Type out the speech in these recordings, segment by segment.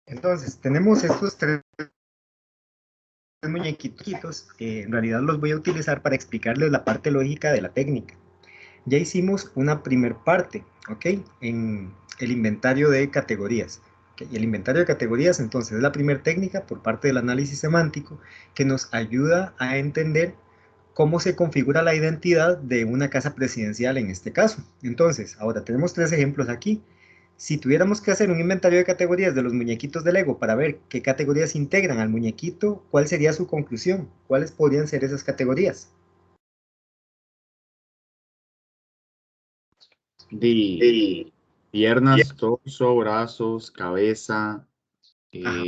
Entonces, tenemos estos tres muñequitos. En realidad los voy a utilizar para explicarles la parte lógica de la técnica. Ya hicimos una primer parte, ¿ok? En el inventario de categorías. ¿Okay? Y el inventario de categorías, entonces, es la primera técnica por parte del análisis semántico que nos ayuda a entender cómo se configura la identidad de una casa presidencial en este caso. Entonces, ahora tenemos tres ejemplos aquí. Si tuviéramos que hacer un inventario de categorías de los muñequitos de Lego para ver qué categorías integran al muñequito, ¿cuál sería su conclusión? ¿Cuáles podrían ser esas categorías? De piernas, torso, brazos, cabeza, Ajá.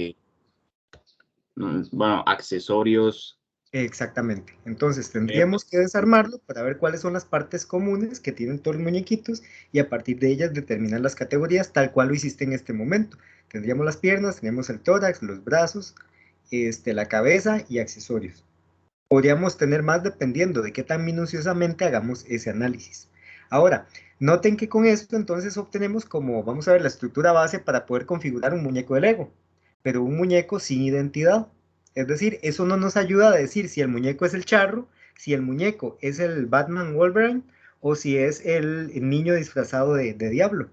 Bueno, accesorios. Exactamente. Entonces tendríamos que desarmarlo para ver cuáles son las partes comunes que tienen todos los muñequitos y a partir de ellas determinar las categorías tal cual lo hiciste en este momento. Tendríamos las piernas, tenemos el tórax, los brazos, la cabeza y accesorios. Podríamos tener más dependiendo de qué tan minuciosamente hagamos ese análisis. Ahora, noten que con esto entonces obtenemos como, vamos a ver, la estructura base para poder configurar un muñeco de Lego, pero un muñeco sin identidad. Es decir, eso no nos ayuda a decir si el muñeco es el charro, si el muñeco es el Batman Wolverine o si es el niño disfrazado de diablo.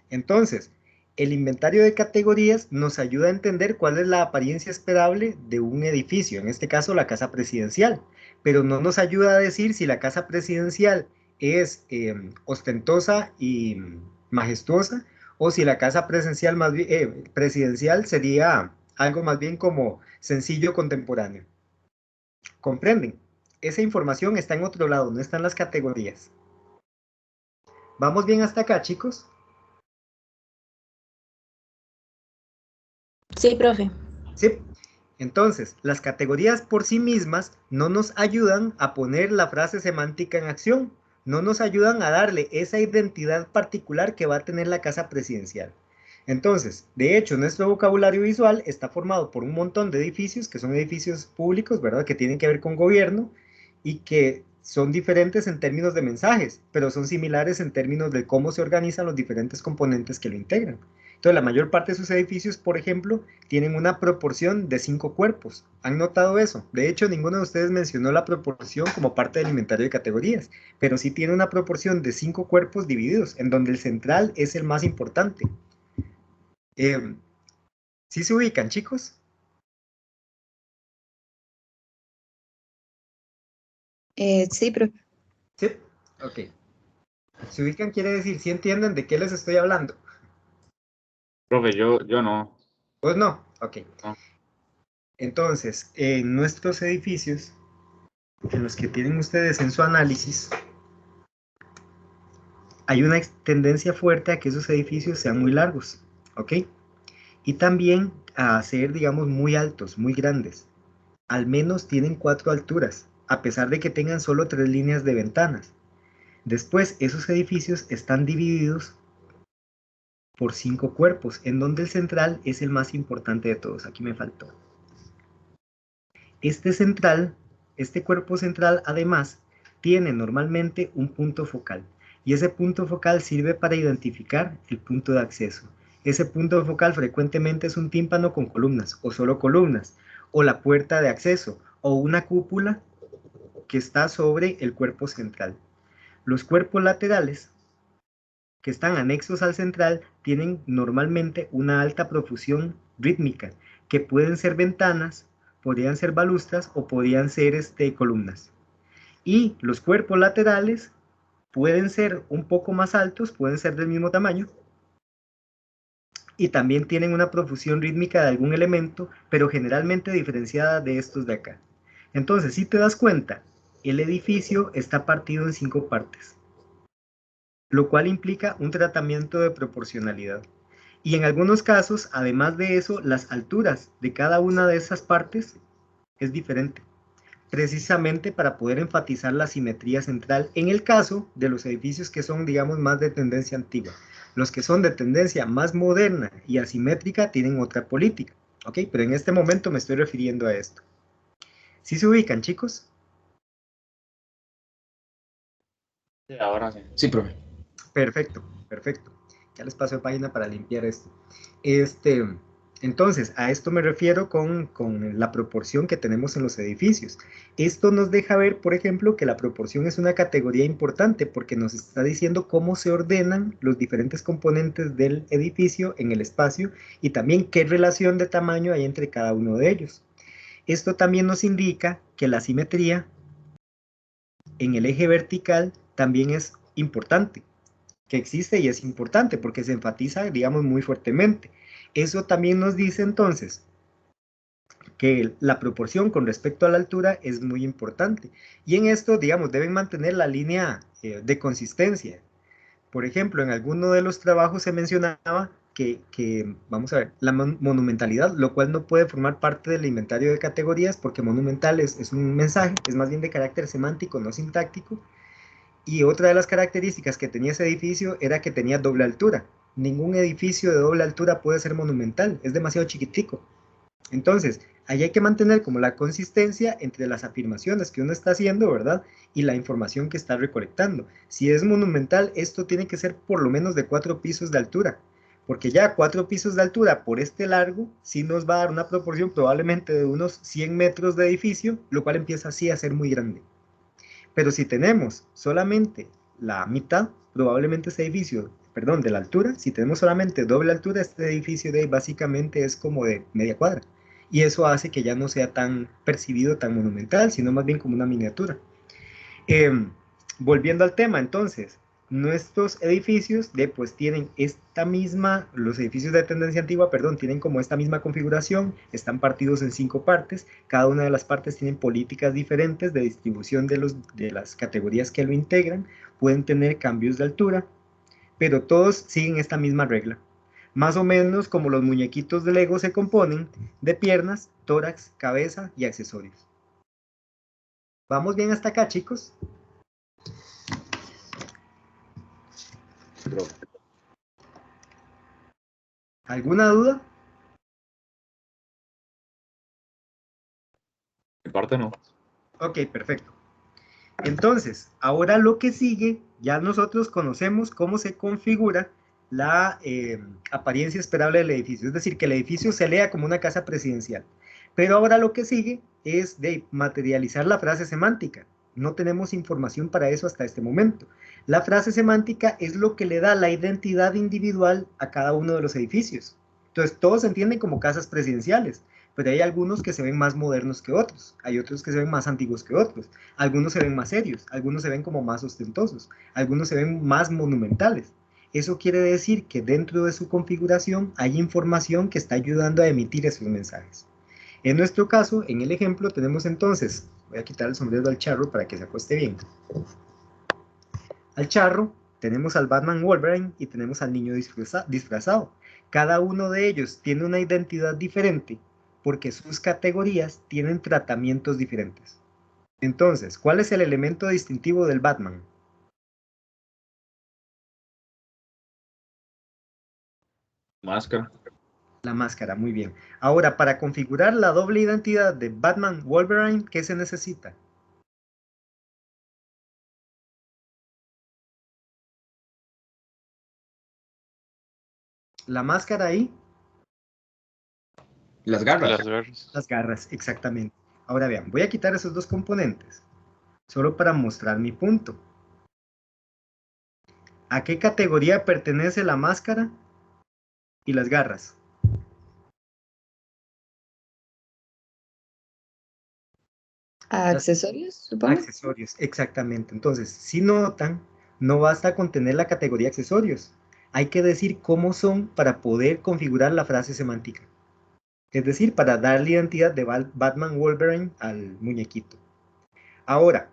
Entonces, el inventario de categorías nos ayuda a entender cuál es la apariencia esperable de un edificio, en este caso la casa presidencial, pero no nos ayuda a decir si la casa presidencial es ostentosa y majestuosa o si la casa presidencial sería algo más bien como sencillo contemporáneo. ¿Comprenden? Esa información está en otro lado, no está en las categorías. ¿Vamos bien hasta acá, chicos? Sí, profe. Sí. Entonces, las categorías por sí mismas no nos ayudan a poner la frase semántica en acción, no nos ayudan a darle esa identidad particular que va a tener la casa presidencial. Entonces, de hecho, nuestro vocabulario visual está formado por un montón de edificios que son edificios públicos, ¿verdad? Que tienen que ver con gobierno y que son diferentes en términos de mensajes, pero son similares en términos de cómo se organizan los diferentes componentes que lo integran. Entonces, la mayor parte de sus edificios, por ejemplo, tienen una proporción de 5 cuerpos. ¿Han notado eso? De hecho, ninguno de ustedes mencionó la proporción como parte del inventario de categorías, pero sí tiene una proporción de 5 cuerpos divididos, en donde el central es el más importante. ¿Sí se ubican, chicos? Sí, profe. Sí. Ok. Se ubican quiere decir, ¿sí entienden de qué les estoy hablando? Profe, yo no. Pues no. Ok. No. Entonces, en nuestros edificios, en los que tienen ustedes en su análisis, hay una tendencia fuerte a que esos edificios sean muy largos, ¿ok? Y también a ser, digamos, muy altos, muy grandes. Al menos tienen 4 alturas, a pesar de que tengan solo 3 líneas de ventanas. Después, esos edificios están divididos por 5 cuerpos, en donde el central es el más importante de todos. Aquí me faltó. Este cuerpo central, además, tiene normalmente un punto focal. Y ese punto focal sirve para identificar el punto de acceso. Ese punto focal frecuentemente es un tímpano con columnas, o solo columnas, o la puerta de acceso, o una cúpula que está sobre el cuerpo central. Los cuerpos laterales, que están anexos al central, tienen normalmente una alta profusión rítmica, que pueden ser ventanas, podrían ser balustras o podrían ser columnas. Y los cuerpos laterales pueden ser un poco más altos, pueden ser del mismo tamaño, y también tienen una profusión rítmica de algún elemento, pero generalmente diferenciada de estos de acá. Entonces, si te das cuenta, el edificio está partido en 5 partes, lo cual implica un tratamiento de proporcionalidad. Y en algunos casos, además de eso, las alturas de cada una de esas partes es diferente, precisamente para poder enfatizar la simetría central en el caso de los edificios que son, digamos, más de tendencia antigua. Los que son de tendencia más moderna y asimétrica tienen otra política, ¿ok? Pero en este momento me estoy refiriendo a esto. ¿Sí se ubican, chicos? Sí, ahora sí. Sí, profe. Perfecto, perfecto. Ya les paso de página para limpiar esto. Este, Entonces, a esto me refiero con la proporción que tenemos en los edificios. Esto nos deja ver, por ejemplo, que la proporción es una categoría importante porque nos está diciendo cómo se ordenan los diferentes componentes del edificio en el espacio y también qué relación de tamaño hay entre cada uno de ellos. Esto también nos indica que la simetría en el eje vertical también es importante, que existe y es importante porque se enfatiza, digamos, muy fuertemente. Eso también nos dice entonces que la proporción con respecto a la altura es muy importante. Y en esto, digamos, deben mantener la línea de consistencia. Por ejemplo, en alguno de los trabajos se mencionaba vamos a ver, la monumentalidad, lo cual no puede formar parte del inventario de categorías porque monumental es un mensaje, es más bien de carácter semántico, no sintáctico. Y otra de las características que tenía ese edificio era que tenía doble altura. Ningún edificio de doble altura puede ser monumental, es demasiado chiquitico. Entonces, ahí hay que mantener como la consistencia entre las afirmaciones que uno está haciendo, ¿verdad? Y la información que está recolectando. Si es monumental, esto tiene que ser por lo menos de 4 pisos de altura, porque ya 4 pisos de altura por este largo, sí nos va a dar una proporción probablemente de unos 100 metros de edificio, lo cual empieza así a ser muy grande. Pero si tenemos solamente la mitad, probablemente este edificio, perdón, de la altura, si tenemos solamente doble altura, este edificio de ahí básicamente es como de media cuadra. Y eso hace que ya no sea tan percibido, tan monumental, sino más bien como una miniatura. Eh, Volviendo al tema, entonces, nuestros edificios pues tienen esta misma, los edificios de tendencia antigua, perdón, tienen como esta misma configuración, están partidos en 5 partes, cada una de las partes tienen políticas diferentes de distribución de las categorías que lo integran, pueden tener cambios de altura, pero todos siguen esta misma regla. Más o menos como los muñequitos de Lego se componen de piernas, tórax, cabeza y accesorios. ¿Vamos bien hasta acá, chicos? ¿Alguna duda? Mi parte no. Ok, perfecto. Entonces, ahora lo que sigue, ya nosotros conocemos cómo se configura la apariencia esperable del edificio, es decir, que el edificio se lea como una casa presidencial. Pero ahora lo que sigue es de materializar la frase semántica. No tenemos información para eso hasta este momento. La frase semántica es lo que le da la identidad individual a cada uno de los edificios. Entonces, todos se entienden como casas presidenciales, pero hay algunos que se ven más modernos que otros, hay otros que se ven más antiguos que otros. Algunos se ven más serios, algunos se ven como más ostentosos, algunos se ven más monumentales. Eso quiere decir que dentro de su configuración hay información que está ayudando a emitir esos mensajes. En nuestro caso, en el ejemplo, tenemos entonces, voy a quitar el sombrero al charro para que se acueste bien. Al charro, tenemos al Batman Wolverine y tenemos al niño disfrazado. Cada uno de ellos tiene una identidad diferente porque sus categorías tienen tratamientos diferentes. Entonces, ¿cuál es el elemento distintivo del Batman? Máscara. La máscara, muy bien. Ahora, para configurar la doble identidad de Batman Wolverine, ¿qué se necesita? La máscara ahí, Las garras. Las garras. las garras, exactamente. Ahora vean, voy a quitar esos dos componentes, solo para mostrar mi punto. ¿A qué categoría pertenece la máscara y las garras? ¿A accesorios, supongo? Accesorios, exactamente. Entonces, si notan, no basta con tener la categoría accesorios. Hay que decir cómo son para poder configurar la frase semántica. Es decir, para darle identidad de Batman Wolverine al muñequito. Ahora,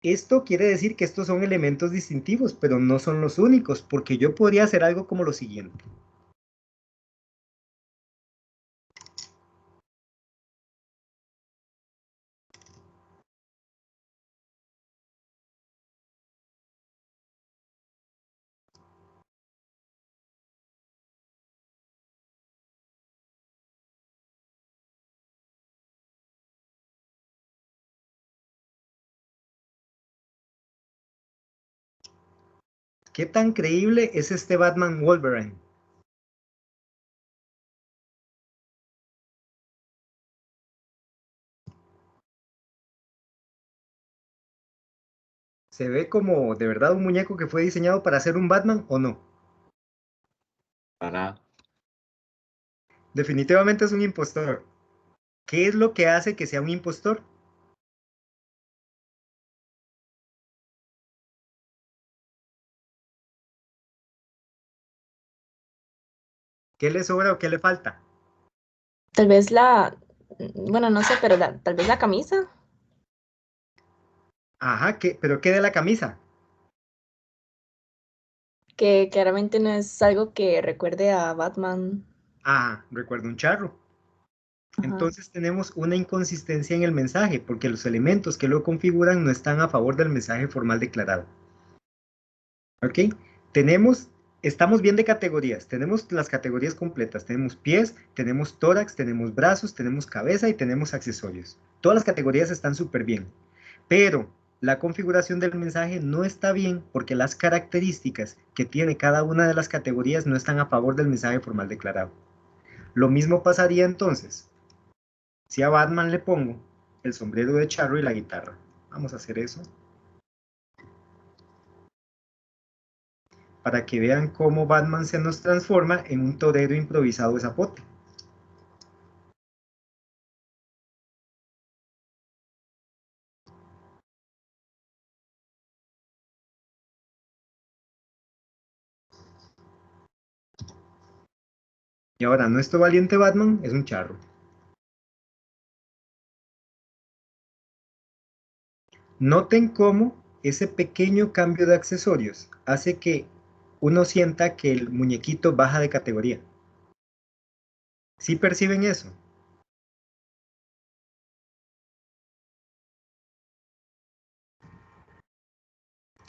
esto quiere decir que estos son elementos distintivos, pero no son los únicos, porque yo podría hacer algo como lo siguiente. ¿Qué tan creíble es este Batman Wolverine? ¿Se ve como de verdad un muñeco que fue diseñado para ser un Batman o no? Para nada. Definitivamente es un impostor. ¿Qué es lo que hace que sea un impostor? ¿Qué le sobra o qué le falta? Tal vez bueno, no sé, pero tal vez la camisa, Ajá, ¿pero qué de la camisa? que claramente no es algo que recuerde a Batman. Ah, recuerdo un charro. Ajá. Entonces tenemos una inconsistencia en el mensaje, porque los elementos que lo configuran no están a favor del mensaje formal declarado. ¿Ok? Estamos bien de categorías. Tenemos las categorías completas. Tenemos pies, tenemos tórax, tenemos brazos, tenemos cabeza y tenemos accesorios. Todas las categorías están súper bien. Pero la configuración del mensaje no está bien porque las características que tiene cada una de las categorías no están a favor del mensaje formal declarado. Lo mismo pasaría entonces si a Batman le pongo el sombrero de charro y la guitarra. Vamos a hacer eso para que vean cómo Batman se nos transforma en un torero improvisado de zapote. Y ahora nuestro valiente Batman es un charro. Noten cómo ese pequeño cambio de accesorios hace que uno sienta que el muñequito baja de categoría. ¿Sí perciben eso?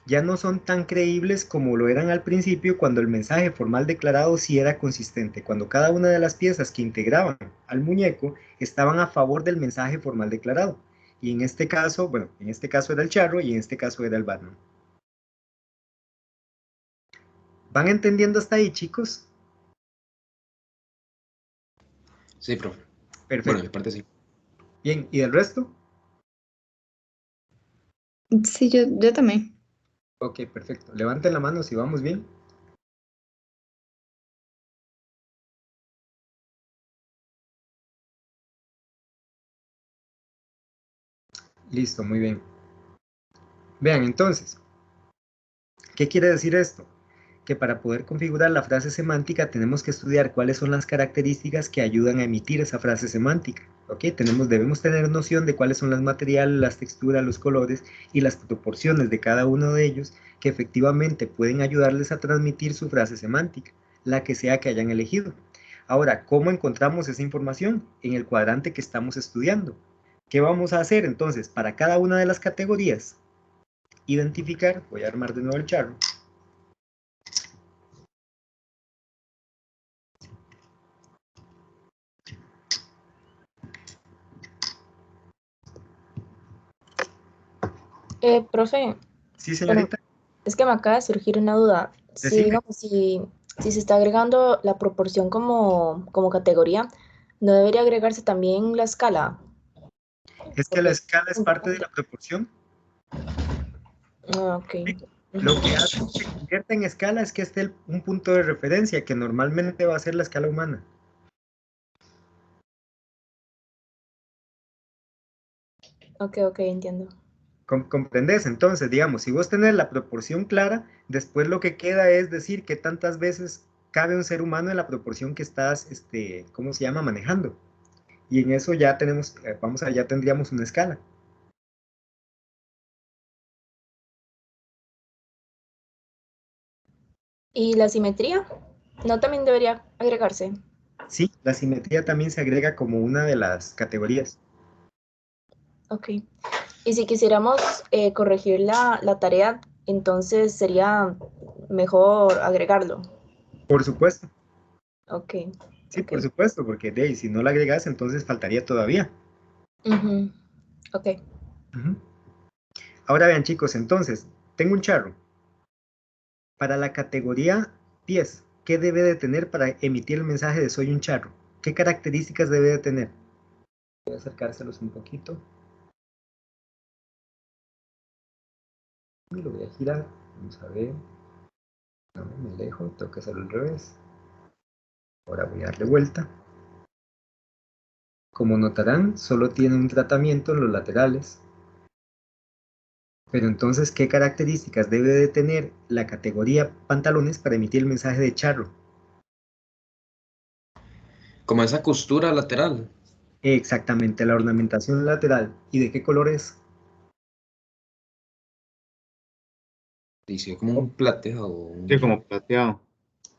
Ya no son tan creíbles como lo eran al principio cuando el mensaje formal declarado sí era consistente, cuando cada una de las piezas que integraban al muñeco estaban a favor del mensaje formal declarado. Y en este caso, bueno, en este caso era el charro y en este caso era el Batman. ¿Van entendiendo hasta ahí, chicos? Sí, profe. Bueno, de Perfecto. parte sí. Bien, ¿y del resto? Sí, yo también. Ok, perfecto. Levanten la mano si vamos bien. Listo, muy bien. Vean, entonces, ¿qué quiere decir esto? Que para poder configurar la frase semántica tenemos que estudiar cuáles son las características que ayudan a emitir esa frase semántica. ¿Ok? Debemos tener noción de cuáles son los materiales, las texturas, los colores y las proporciones de cada uno de ellos que efectivamente pueden ayudarles a transmitir su frase semántica, la que sea que hayan elegido. Ahora, ¿cómo encontramos esa información? En el cuadrante que estamos estudiando. ¿Qué vamos a hacer entonces? Para cada una de las categorías, identificar, voy a armar de nuevo el charro, Profe, sí bueno, señorita, es que me acaba de surgir una duda. Si, decime. digamos, si se está agregando la proporción como categoría, ¿no debería agregarse también la escala? Es que la Porque es escala es parte de importante. la proporción. Ah, ok. Lo que Ujú. hace que se convierta en escala es que esté un punto de referencia, que normalmente va a ser la escala humana. Ok, ok, entiendo. ¿Comprendes? Entonces, digamos, si vos tenés la proporción clara, después lo que queda es decir qué tantas veces cabe un ser humano en la proporción que estás, ¿cómo se llama? Manejando. Y en eso ya tenemos, ya tendríamos una escala. ¿Y la simetría? ¿No también debería agregarse? Sí, la simetría también se agrega como una de las categorías. Ok. Y si quisiéramos corregir la tarea, entonces sería mejor agregarlo. Por supuesto, Ok, sí, ok. por supuesto, porque de ahí, si no la agregas, entonces faltaría todavía. Ujú. Ok. Ujú. Ahora vean, chicos, entonces, tengo un charro. Para la categoría pies, ¿qué debe de tener para emitir el mensaje de soy un charro? ¿Qué características debe de tener? Voy a acercárselos un poquito. Y lo voy a girar. Vamos a ver. No, me alejo. Tengo que hacerlo al revés. Ahora voy a darle vuelta. Como notarán, solo tiene un tratamiento en los laterales. Pero entonces, ¿qué características debe de tener la categoría pantalones para emitir el mensaje de charro? Como esa costura lateral. Exactamente, la ornamentación lateral. ¿Y de qué color es? Dice como un plateado. Sí, como plateado.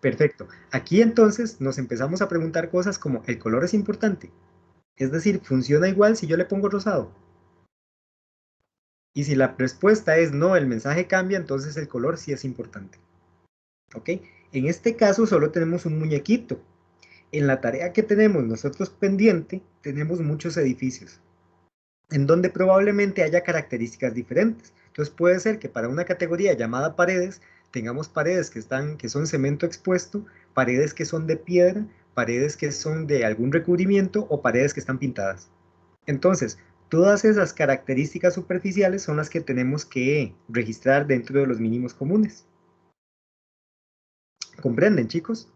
Perfecto. Aquí entonces nos empezamos a preguntar cosas como, ¿el color es importante? Es decir, ¿funciona igual si yo le pongo rosado? Y si la respuesta es no, el mensaje cambia, entonces el color sí es importante. ¿Ok? En este caso solo tenemos un muñequito. En la tarea que tenemos nosotros pendiente, tenemos muchos edificios, en donde probablemente haya características diferentes. Entonces puede ser que para una categoría llamada paredes, tengamos paredes que son cemento expuesto, paredes que son de piedra, paredes que son de algún recubrimiento o paredes que están pintadas. Entonces, todas esas características superficiales son las que tenemos que registrar dentro de los mínimos comunes. ¿Comprenden, chicos?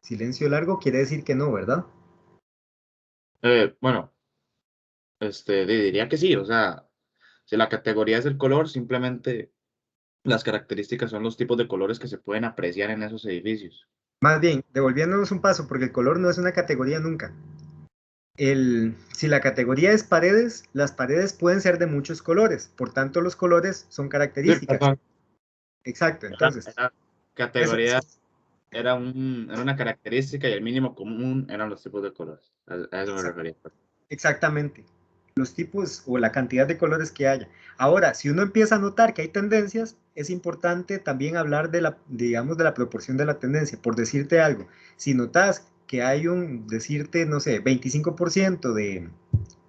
Silencio largo quiere decir que no, ¿verdad? Bueno, diría que sí, o sea, si la categoría es el color, simplemente las características son los tipos de colores que se pueden apreciar en esos edificios. Más bien, devolviéndonos un paso, porque el color no es una categoría nunca. Si la categoría es paredes, las paredes pueden ser de muchos colores, por tanto los colores son Sí, características. perdón, Exacto, entonces, eso, categoría era una característica y el mínimo común eran los tipos de colores. A eso me refería. exactamente, los tipos o la cantidad de colores que haya. Ahora, si uno empieza a notar que hay tendencias, es importante también hablar de la, digamos, de la proporción de la tendencia. Por decirte algo, si notas que hay decirte, no sé, 25% de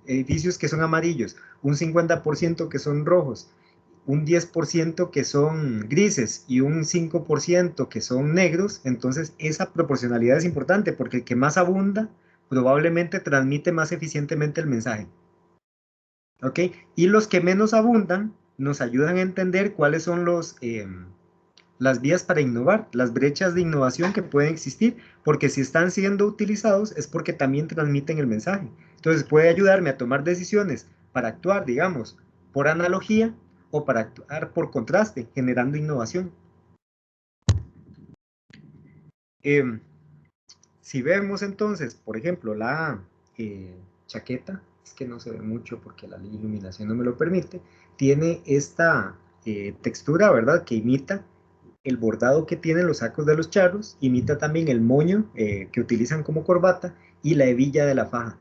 edificios que son amarillos, un 50% que son rojos, un 10% que son grises y un 5% que son negros, entonces esa proporcionalidad es importante porque el que más abunda probablemente transmite más eficientemente el mensaje. ¿Ok? Y los que menos abundan nos ayudan a entender cuáles son las vías para innovar, las brechas de innovación que pueden existir, porque si están siendo utilizados es porque también transmiten el mensaje. Entonces puede ayudarme a tomar decisiones para actuar, digamos, por analogía o para actuar por contraste, generando innovación. Eh, si vemos entonces, por ejemplo, la chaqueta, es que no se ve mucho porque la iluminación no me lo permite, tiene esta textura, ¿verdad? Que imita el bordado que tienen los sacos de los charros, imita también el moño que utilizan como corbata y la hebilla de la faja.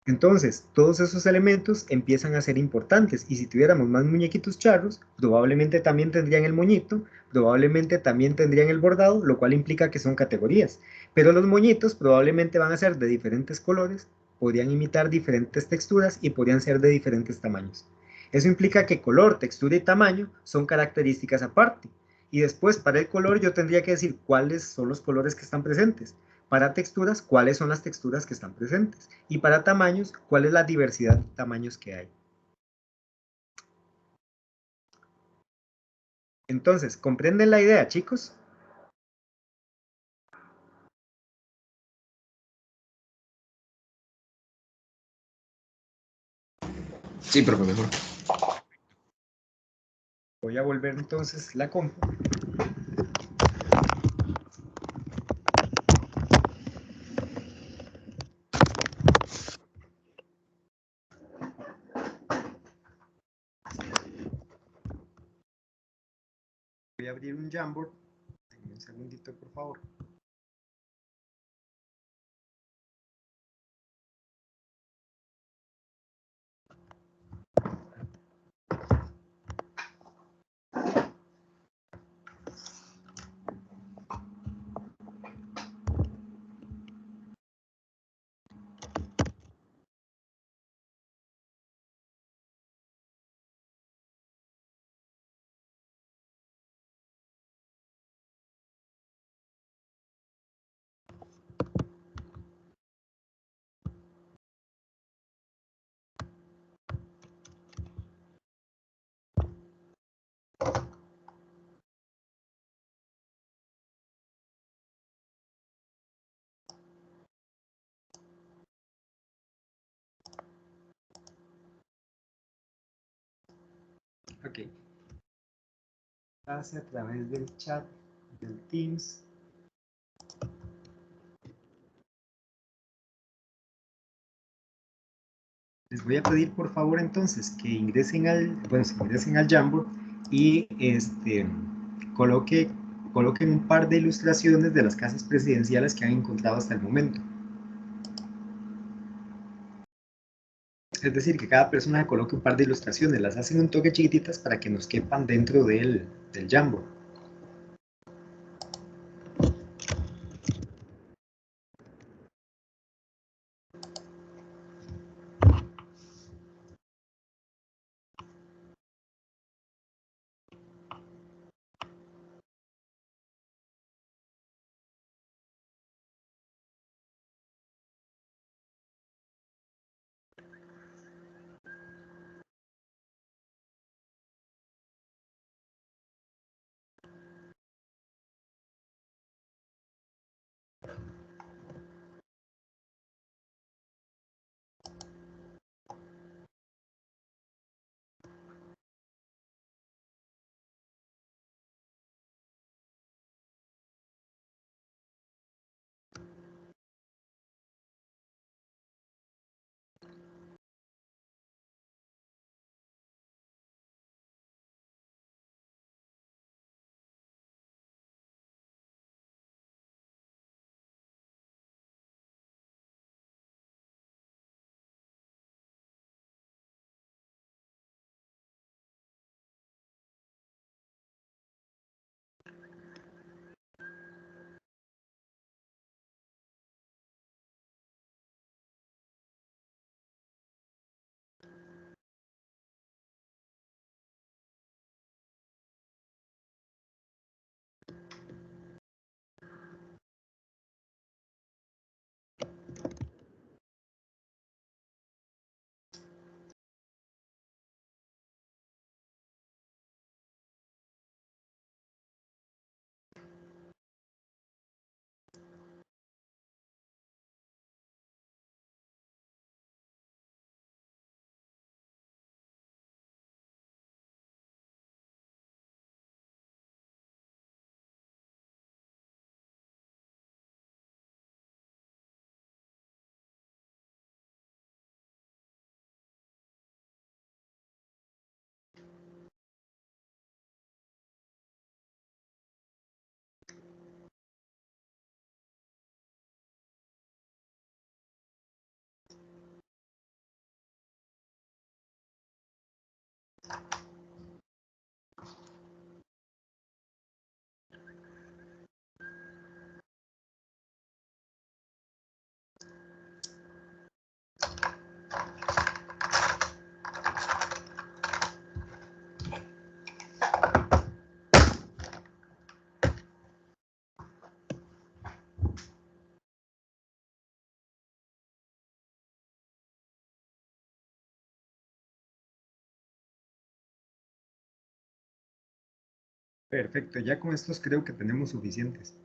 Entonces, todos esos elementos empiezan a ser importantes y si tuviéramos más muñequitos charros, probablemente también tendrían el moñito, probablemente también tendrían el bordado, lo cual implica que son categorías. Pero los moñitos probablemente van a ser de diferentes colores, podrían imitar diferentes texturas y podrían ser de diferentes tamaños. Eso implica que color, textura y tamaño son características aparte. Y después para el color yo tendría que decir cuáles son los colores que están presentes. Para texturas, cuáles son las texturas que están presentes. Y para tamaños, cuál es la diversidad de tamaños que hay. Entonces, ¿comprenden la idea, chicos? Sí, pero mejor. Voy a volver entonces la compu. Voy a abrir un Jamboard. Un segundito, por favor. Ok. Hace a través del chat del Teams. Les voy a pedir por favor entonces que ingresen al Jamboard y coloquen un par de ilustraciones de las casas presidenciales que han encontrado hasta el momento. Es decir, que cada persona coloque un par de ilustraciones, las hacen un toque chiquititas para que nos quepan dentro del Jamboard. Perfecto, ya con estos creo que tenemos suficientes.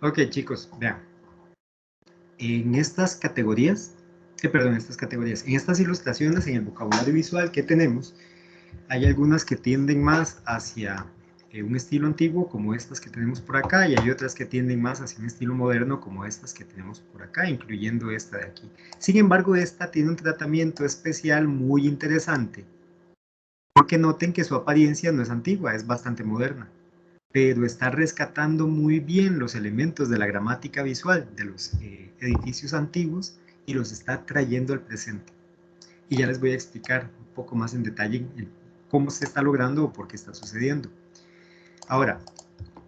Ok, chicos, vean. En estas categorías, en estas ilustraciones, en el vocabulario visual que tenemos, hay algunas que tienden más hacia un estilo antiguo, como estas que tenemos por acá, y hay otras que tienden más hacia un estilo moderno, como estas que tenemos por acá, incluyendo esta de aquí. Sin embargo, esta tiene un tratamiento especial muy interesante, porque noten que su apariencia no es antigua, es bastante moderna. pero está rescatando muy bien los elementos de la gramática visual de los edificios antiguos y los está trayendo al presente. Y ya les voy a explicar un poco más en detalle cómo se está logrando o por qué está sucediendo. Ahora,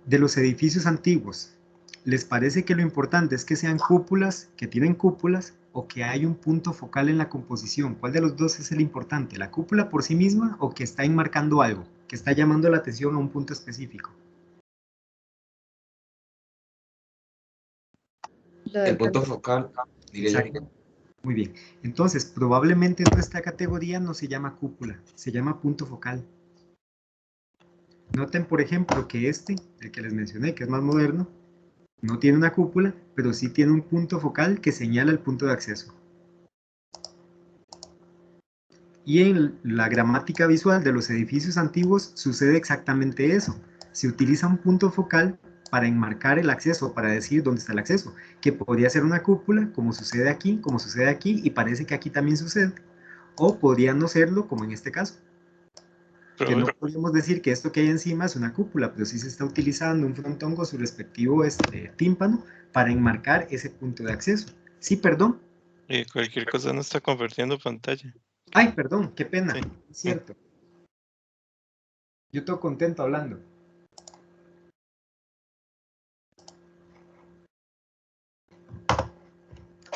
de los edificios antiguos, ¿les parece que lo importante es que sean cúpulas, que tienen cúpulas, o que hay un punto focal en la composición? ¿Cuál de los dos es el importante? ¿La cúpula por sí misma o que está enmarcando algo, que está llamando la atención a un punto específico? El punto focal, diría yo. Exacto. Muy bien. Entonces, probablemente nuestra categoría no se llama cúpula, se llama punto focal. Noten, por ejemplo, que el que les mencioné, que es más moderno, no tiene una cúpula, pero sí tiene un punto focal que señala el punto de acceso. Y en la gramática visual de los edificios antiguos sucede exactamente eso. Se utiliza un punto focal para enmarcar el acceso, para decir dónde está el acceso, que podría ser una cúpula, como sucede aquí, y parece que aquí también sucede, o podría no serlo, como en este caso. Que no podemos decir que esto que hay encima es una cúpula, pero sí se está utilizando un frontón con su respectivo tímpano para enmarcar ese punto de acceso. Sí, perdón. Y cualquier cosa no está convirtiendo pantalla. Ay, perdón, qué pena, Sí. es cierto. Yo estoy contento hablando.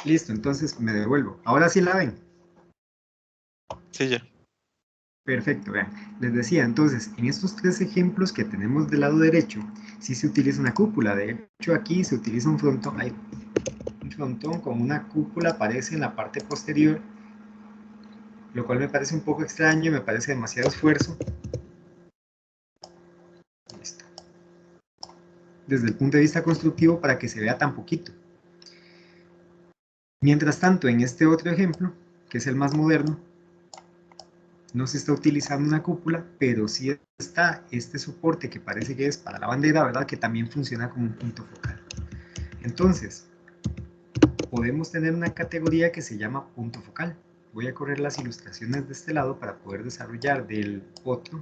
Listo, entonces me devuelvo. Ahora sí la ven. Sí, ya. Perfecto, vean. Les decía, entonces, en estos tres ejemplos que tenemos del lado derecho, sí se utiliza una cúpula. De hecho, aquí se utiliza un frontón. Un frontón con una cúpula aparece en la parte posterior, lo cual me parece un poco extraño, me parece demasiado esfuerzo. Listo. Desde el punto de vista constructivo, para que se vea tan poquito. Mientras tanto, en este otro ejemplo, que es el más moderno, no se está utilizando una cúpula, pero sí está este soporte que parece que es para la bandera, ¿verdad? Que también funciona como un punto focal. Entonces, podemos tener una categoría que se llama punto focal. Voy a correr las ilustraciones de este lado para poder desarrollar del otro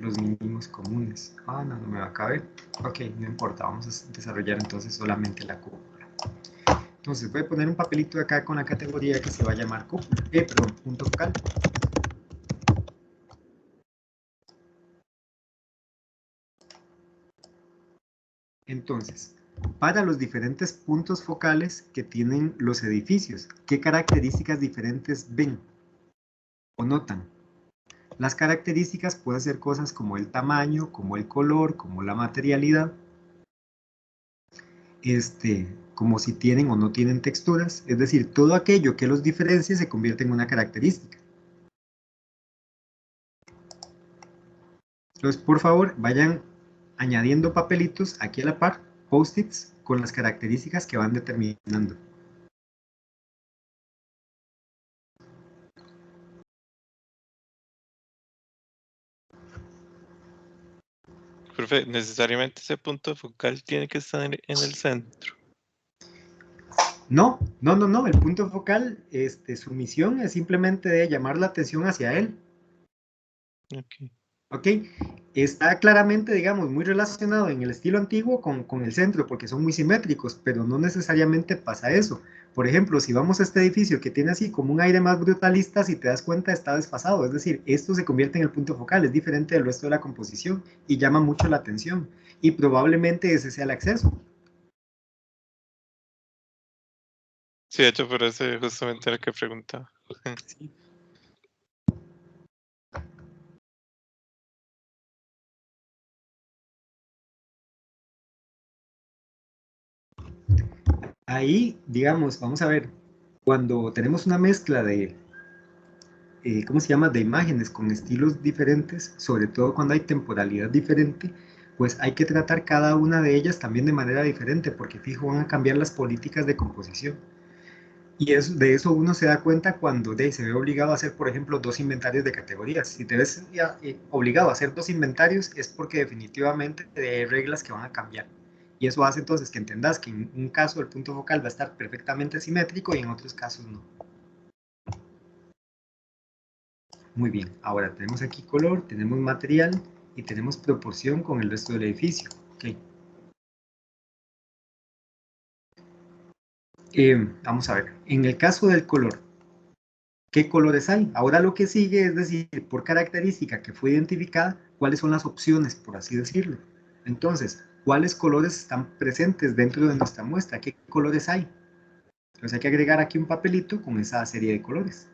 los mínimos comunes. Ah, no me va a caber. Ok, no importa, vamos a desarrollar entonces solamente la cúpula. Entonces voy a poner un papelito acá con la categoría que se va a llamar cúpula, perdón, punto focal. Entonces, para los diferentes puntos focales que tienen los edificios, ¿qué características diferentes ven o notan? Las características pueden ser cosas como el tamaño, como el color, como la materialidad, como si tienen o no tienen texturas, es decir, todo aquello que los diferencia se convierte en una característica. Entonces, por favor, vayan añadiendo papelitos aquí a la par, post-its, con las características que van determinando. Profe, necesariamente ese punto focal tiene que estar en el centro. No, el punto focal, su misión es simplemente de llamar la atención hacia él. Okay. Ok, está claramente, digamos, muy relacionado en el estilo antiguo con el centro, porque son muy simétricos, pero no necesariamente pasa eso. Por ejemplo, si vamos a este edificio que tiene así como un aire más brutalista, si te das cuenta está desfasado, es decir, esto se convierte en el punto focal, es diferente del resto de la composición y llama mucho la atención, y probablemente ese sea el acceso. Sí, de hecho, por eso justamente era que preguntaba. Sí. Ahí, digamos, vamos a ver, cuando tenemos una mezcla de, ¿cómo se llama?, de imágenes con estilos diferentes, sobre todo cuando hay temporalidad diferente, pues hay que tratar cada una de ellas también de manera diferente, porque fijo van a cambiar las políticas de composición. Y de eso uno se da cuenta cuando se ve obligado a hacer, por ejemplo, 2 inventarios de categorías. Si te ves obligado a hacer 2 inventarios es porque definitivamente hay reglas que van a cambiar. Y eso hace entonces que entendas que en un caso el punto focal va a estar perfectamente simétrico y en otros casos no. Muy bien, ahora tenemos aquí color, tenemos material y tenemos proporción con el resto del edificio. Okay. Vamos a ver, en el caso del color, ¿qué colores hay? Ahora lo que sigue es decir, por característica que fue identificada, cuáles son las opciones, por así decirlo. Entonces, ¿cuáles colores están presentes dentro de nuestra muestra? ¿Qué colores hay? Entonces hay que agregar aquí un papelito con esa serie de colores.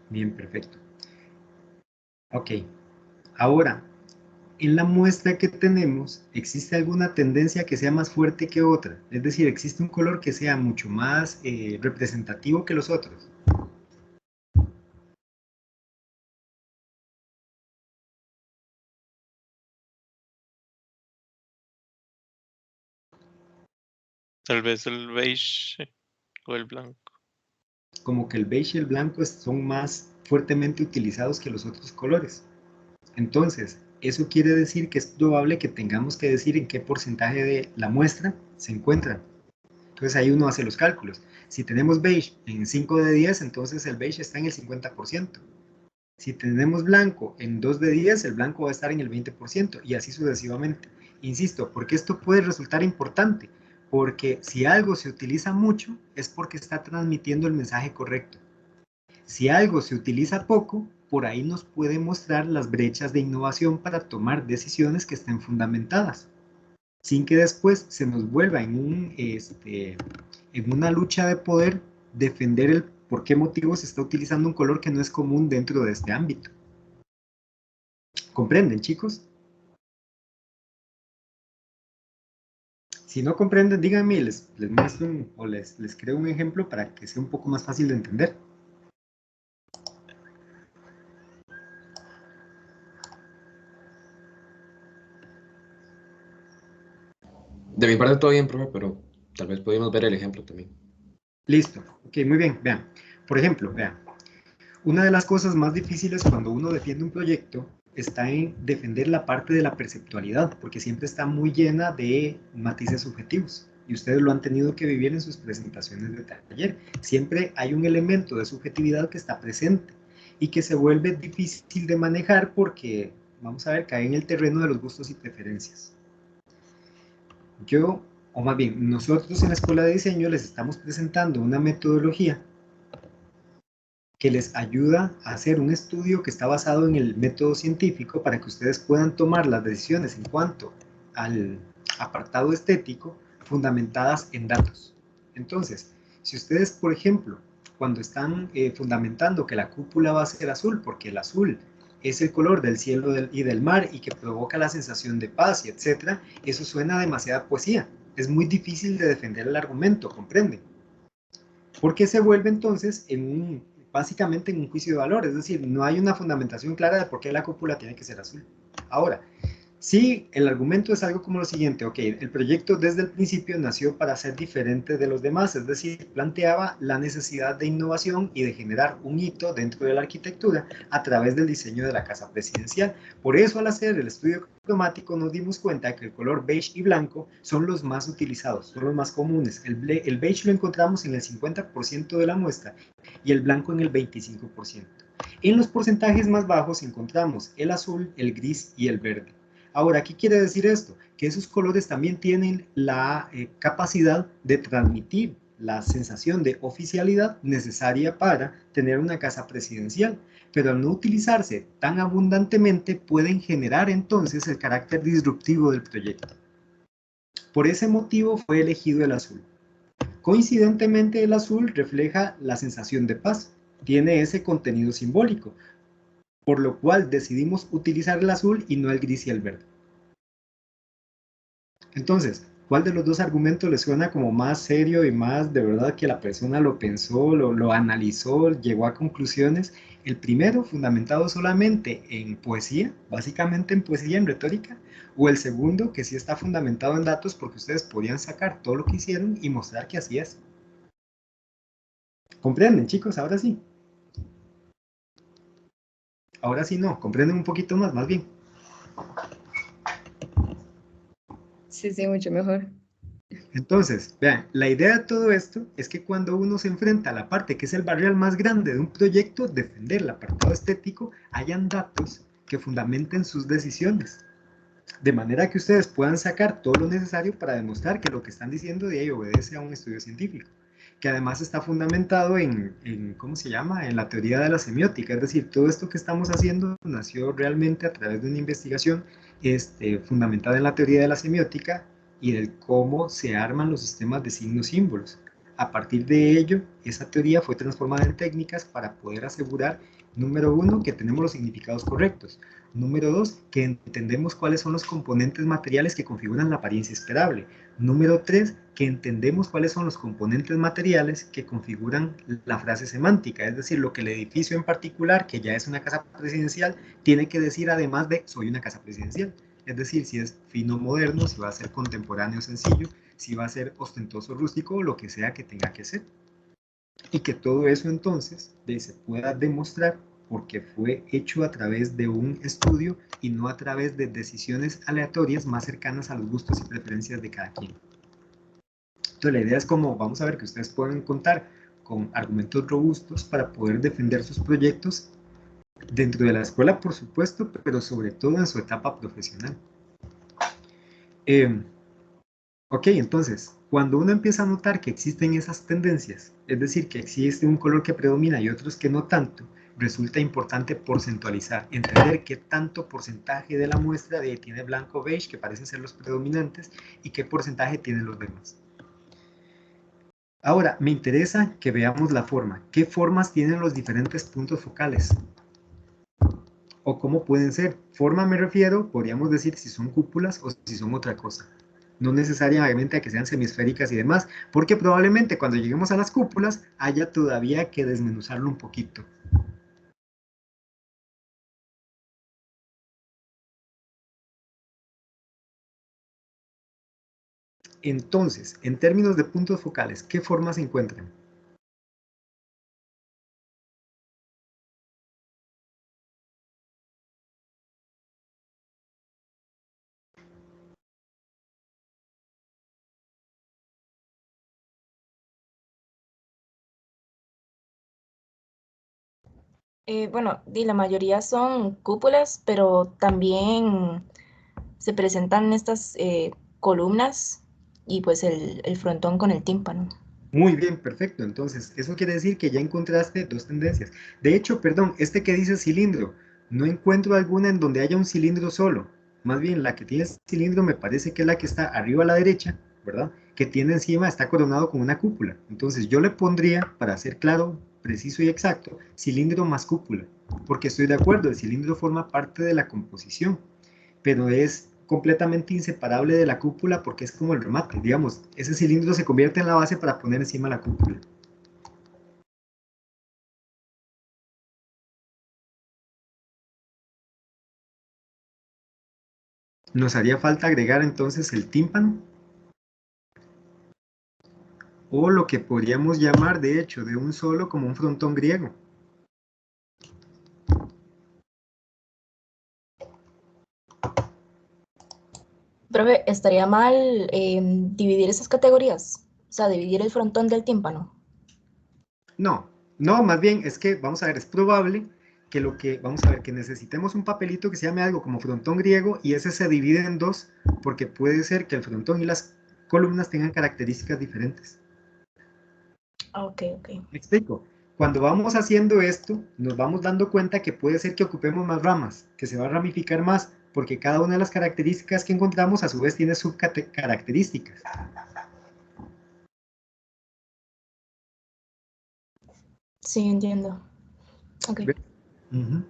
Bien, perfecto. Ok, ahora, en la muestra que tenemos, ¿existe alguna tendencia que sea más fuerte que otra? Es decir, ¿existe un color que sea mucho más representativo que los otros? Tal vez el beige o el blanco. Como que el beige y el blanco son más fuertemente utilizados que los otros colores. Entonces, eso quiere decir que es probable que tengamos que decir en qué porcentaje de la muestra se encuentran. Entonces ahí uno hace los cálculos. Si tenemos beige en 5 de 10, entonces el beige está en el 50%. Si tenemos blanco en 2 de 10, el blanco va a estar en el 20% y así sucesivamente. Insisto, porque esto puede resultar importante, porque si algo se utiliza mucho es porque está transmitiendo el mensaje correcto. Si algo se utiliza poco, por ahí nos puede mostrar las brechas de innovación para tomar decisiones que estén fundamentadas, sin que después se nos vuelva en una lucha de poder defender el por qué motivo se está utilizando un color que no es común dentro de este ámbito. ¿Comprenden, chicos? Si no comprenden, díganme, les muestro o les creo un ejemplo para que sea un poco más fácil de entender. De mi parte todo bien, profe, pero tal vez podemos ver el ejemplo también. Listo, ok, muy bien, vean. Por ejemplo, vean, una de las cosas más difíciles cuando uno defiende un proyecto está en defender la parte de la perceptualidad, porque siempre está muy llena de matices subjetivos. Y ustedes lo han tenido que vivir en sus presentaciones de taller. Siempre hay un elemento de subjetividad que está presente y que se vuelve difícil de manejar porque, vamos a ver, cae en el terreno de los gustos y preferencias. Yo, o más bien, nosotros en la Escuela de Diseño les estamos presentando una metodología que les ayuda a hacer un estudio que está basado en el método científico para que ustedes puedan tomar las decisiones en cuanto al apartado estético fundamentadas en datos. Entonces, si ustedes, por ejemplo, cuando están fundamentando que la cúpula va a ser azul, porque el azul es el color del cielo y del mar y que provoca la sensación de paz y etcétera, eso suena a demasiada poesía. Es muy difícil de defender el argumento, ¿comprenden? Porque se vuelve entonces básicamente en un juicio de valor, es decir, no hay una fundamentación clara de por qué la cúpula tiene que ser azul. Ahora, sí, el argumento es algo como lo siguiente, ok, el proyecto desde el principio nació para ser diferente de los demás, es decir, planteaba la necesidad de innovación y de generar un hito dentro de la arquitectura a través del diseño de la casa presidencial. Por eso, al hacer el estudio cromático nos dimos cuenta que el color beige y blanco son los más utilizados, son los más comunes. El beige lo encontramos en el 50% de la muestra y el blanco en el 25%. En los porcentajes más bajos encontramos el azul, el gris y el verde. Ahora, ¿qué quiere decir esto? Que esos colores también tienen la capacidad de transmitir la sensación de oficialidad necesaria para tener una casa presidencial, pero al no utilizarse tan abundantemente pueden generar entonces el carácter disruptivo del proyecto. Por ese motivo fue elegido el azul. Coincidentemente, el azul refleja la sensación de paz, tiene ese contenido simbólico, por lo cual decidimos utilizar el azul y no el gris y el verde. Entonces, ¿cuál de los dos argumentos le suena como más serio y más de verdad que la persona lo pensó, lo analizó, llegó a conclusiones? El primero, fundamentado solamente en poesía, básicamente en poesía, en retórica, o el segundo, que sí está fundamentado en datos porque ustedes podían sacar todo lo que hicieron y mostrar que así es. ¿Comprenden, chicos? Ahora sí. Ahora sí no, comprenden un poquito más bien. Sí, sí, mucho mejor. Entonces, vean, la idea de todo esto es que cuando uno se enfrenta a la parte que es el barrial más grande de un proyecto, defender el apartado estético, hayan datos que fundamenten sus decisiones. De manera que ustedes puedan sacar todo lo necesario para demostrar que lo que están diciendo de ahí obedece a un estudio científico, que además está fundamentado ¿cómo se llama? En la teoría de la semiótica, es decir, todo esto que estamos haciendo nació realmente a través de una investigación fundamentada en la teoría de la semiótica y del cómo se arman los sistemas de signos-símbolos. A partir de ello, esa teoría fue transformada en técnicas para poder asegurar, número uno, que tenemos los significados correctos, número dos, que entendemos cuáles son los componentes materiales que configuran la apariencia esperable, número tres, que entendemos cuáles son los componentes materiales que configuran la frase semántica, es decir, lo que el edificio en particular, que ya es una casa presidencial, tiene que decir además de soy una casa presidencial. Es decir, si es fino moderno, si va a ser contemporáneo sencillo, si va a ser ostentoso rústico o lo que sea que tenga que ser. Y que todo eso entonces se pueda demostrar porque fue hecho a través de un estudio y no a través de decisiones aleatorias más cercanas a los gustos y preferencias de cada quien. Entonces la idea es como, vamos a ver que ustedes pueden contar con argumentos robustos para poder defender sus proyectos dentro de la escuela, por supuesto, pero sobre todo en su etapa profesional. Ok, entonces, cuando uno empieza a notar que existen esas tendencias, es decir, que existe un color que predomina y otros que no tanto, resulta importante porcentualizar, entender qué tanto porcentaje de la muestra tiene blanco o beige, que parecen ser los predominantes, y qué porcentaje tienen los demás. Ahora, me interesa que veamos la forma. ¿Qué formas tienen los diferentes puntos focales? ¿O cómo pueden ser? Forma me refiero, podríamos decir si son cúpulas o si son otra cosa. No necesariamente a que sean semisféricas y demás, porque probablemente cuando lleguemos a las cúpulas haya todavía que desmenuzarlo un poquito. Entonces, en términos de puntos focales, ¿qué formas se encuentran? Bueno, la mayoría son cúpulas, pero también se presentan estas columnas y pues el frontón con el tímpano. Muy bien, perfecto. Entonces, eso quiere decir que ya encontraste dos tendencias. De hecho, perdón, que dice cilindro, no encuentro alguna en donde haya un cilindro solo. Más bien, la que tiene cilindro me parece que es la que está arriba a la derecha, ¿verdad? Que tiene encima, está coronado con una cúpula. Entonces yo le pondría, para ser claro, preciso y exacto, cilindro más cúpula, porque estoy de acuerdo, el cilindro forma parte de la composición, pero es completamente inseparable de la cúpula porque es como el remate, digamos, ese cilindro se convierte en la base para poner encima la cúpula. Nos haría falta agregar entonces el tímpano, o lo que podríamos llamar de hecho de un solo como un frontón griego. Profe, ¿estaría mal dividir esas categorías? O sea, dividir el frontón del tímpano. No, no, más bien es que, vamos a ver, es probable que vamos a ver, que necesitemos un papelito que se llame algo como frontón griego y ese se divide en dos, porque puede ser que el frontón y las columnas tengan características diferentes. Ok. ¿Me explico? Cuando vamos haciendo esto, nos vamos dando cuenta que puede ser que ocupemos más ramas, que se va a ramificar más, porque cada una de las características que encontramos a su vez tiene subcaracterísticas. Sí, entiendo. Ok. Uh-huh.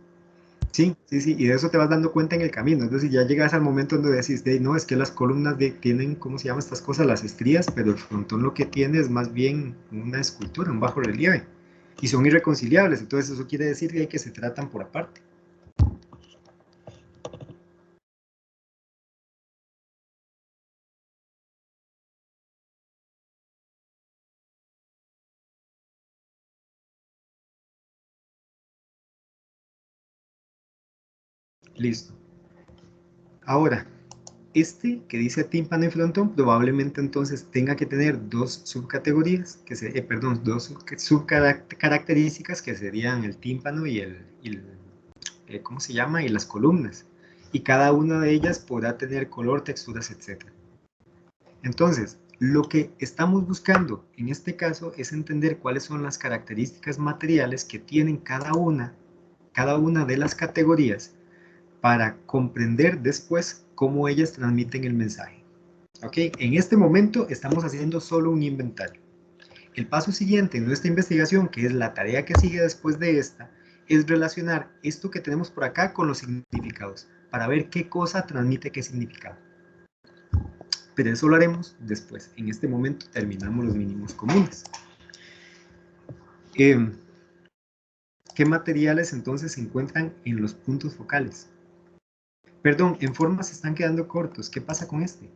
Sí, y de eso te vas dando cuenta en el camino. Entonces ya llegas al momento donde decís, no, es que las columnas tienen, ¿cómo se llaman estas cosas? Las estrías, pero el frontón lo que tiene es más bien una escultura, un bajo relieve. Y son irreconciliables, entonces eso quiere decir que se tratan por aparte. Listo. Ahora, este que dice tímpano y frontón probablemente entonces tenga que tener dos subcategorías, dos subcaracterísticas que serían el tímpano y ¿cómo se llama? Y las columnas. Y cada una de ellas podrá tener color, texturas, etc. Entonces, lo que estamos buscando en este caso es entender cuáles son las características materiales que tienen cada una de las categorías para comprender después cómo ellas transmiten el mensaje. ¿Ok? En este momento estamos haciendo solo un inventario. El paso siguiente en nuestra investigación, que es la tarea que sigue después de esta, es relacionar esto que tenemos por acá con los significados, para ver qué cosa transmite qué significado. Pero eso lo haremos después. En este momento terminamos los mínimos comunes. ¿Qué materiales entonces se encuentran en los puntos focales? Perdón, en formas se están quedando cortos. ¿Qué pasa con este?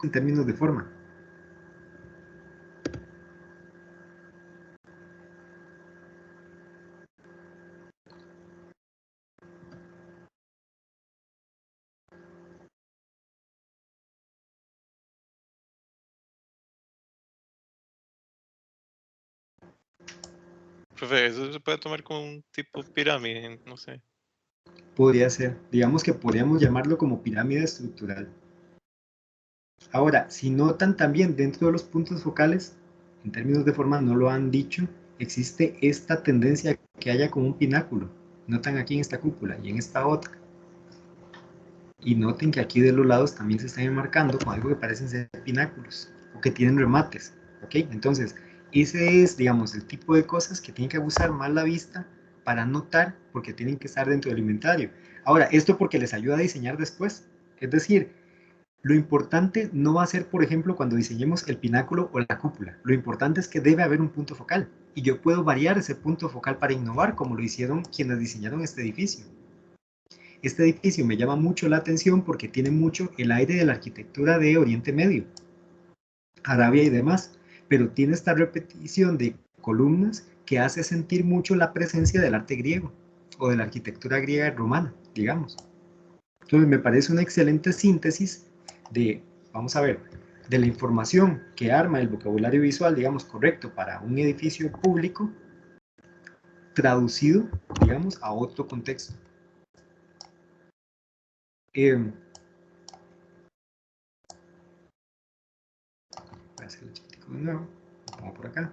En términos de forma. Profe, eso se puede tomar como un tipo pirámide, no sé. Podría ser, digamos que podríamos llamarlo como pirámide estructural. Ahora, si notan también dentro de los puntos focales, en términos de forma no lo han dicho, existe esta tendencia a que haya como un pináculo. Notan aquí en esta cúpula y en esta otra. Y noten que aquí de los lados también se están enmarcando con algo que parecen ser pináculos o que tienen remates. ¿Ok? Entonces, ese es, digamos, el tipo de cosas que tienen que abusar más la vista para notar, porque tienen que estar dentro del inventario. Ahora, esto porque les ayuda a diseñar después. Es decir, lo importante no va a ser, por ejemplo, cuando diseñemos el pináculo o la cúpula. Lo importante es que debe haber un punto focal. Y yo puedo variar ese punto focal para innovar, como lo hicieron quienes diseñaron este edificio. Este edificio me llama mucho la atención porque tiene mucho el aire de la arquitectura de Oriente Medio, Arabia y demás, pero tiene esta repetición de columnas que hace sentir mucho la presencia del arte griego o de la arquitectura griega y romana, digamos. Entonces me parece una excelente síntesis de, vamos a ver, de la información que arma el vocabulario visual, digamos, correcto para un edificio público, traducido, digamos, a otro contexto. Voy a hacer el chiquitico de nuevo, vamos por acá.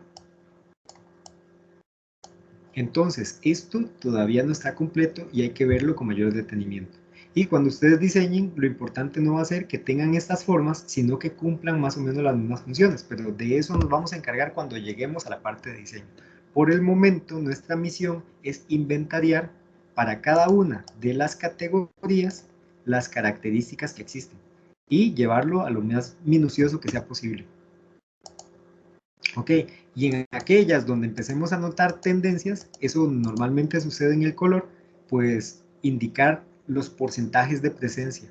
Entonces, esto todavía no está completo y hay que verlo con mayor detenimiento. Y cuando ustedes diseñen, lo importante no va a ser que tengan estas formas, sino que cumplan más o menos las mismas funciones, pero de eso nos vamos a encargar cuando lleguemos a la parte de diseño. Por el momento, nuestra misión es inventariar para cada una de las categorías las características que existen y llevarlo a lo más minucioso que sea posible. Ok, y en aquellas donde empecemos a notar tendencias, eso normalmente sucede en el color, pues indicar los porcentajes de presencia.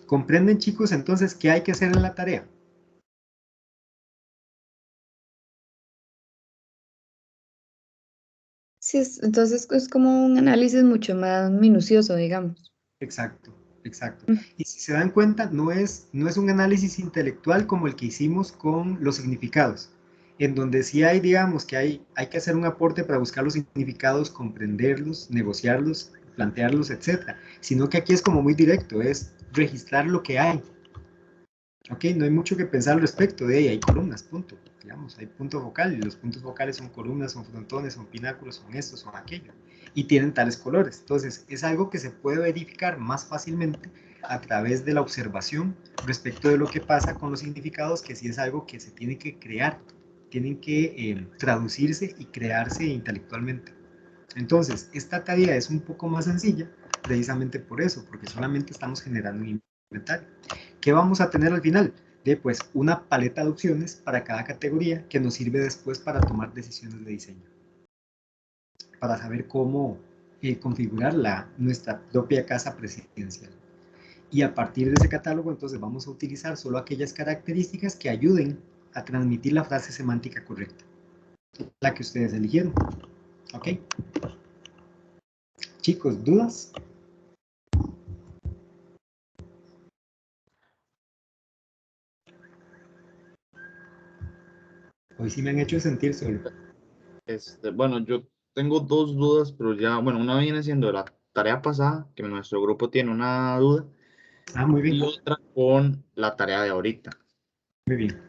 ¿Comprenden, chicos, entonces qué hay que hacer en la tarea? Sí, entonces es como un análisis mucho más minucioso, digamos. Exacto, exacto. Mm. Y si se dan cuenta, no es un análisis intelectual como el que hicimos con los significados, en donde sí hay, digamos, que hay que hacer un aporte para buscar los significados, comprenderlos, negociarlos, plantearlos, etcétera. Sino que aquí es como muy directo, es registrar lo que hay. Ok, no hay mucho que pensar al respecto de ella, hay columnas, punto. Digamos, hay punto focal y los puntos focales son columnas, son frontones, son pináculos, son estos, son aquello. Y tienen tales colores. Entonces, es algo que se puede verificar más fácilmente a través de la observación respecto de lo que pasa con los significados, que sí es algo que se tiene que crear, tienen que traducirse y crearse intelectualmente. Entonces, esta tarea es un poco más sencilla, precisamente por eso, porque solamente estamos generando un inventario. ¿Qué vamos a tener al final? Pues una paleta de opciones para cada categoría que nos sirve después para tomar decisiones de diseño, para saber cómo configurar nuestra propia casa presidencial. Y a partir de ese catálogo, entonces vamos a utilizar solo aquellas características que ayuden a transmitir la frase semántica correcta, la que ustedes eligieron. ¿Ok? Chicos, ¿dudas? Hoy sí me han hecho sentir solo. Bueno, yo tengo dos dudas, pero ya, bueno, una viene siendo de la tarea pasada, que nuestro grupo tiene una duda, Ah, muy bien, y otra con la tarea de ahorita. muy bien.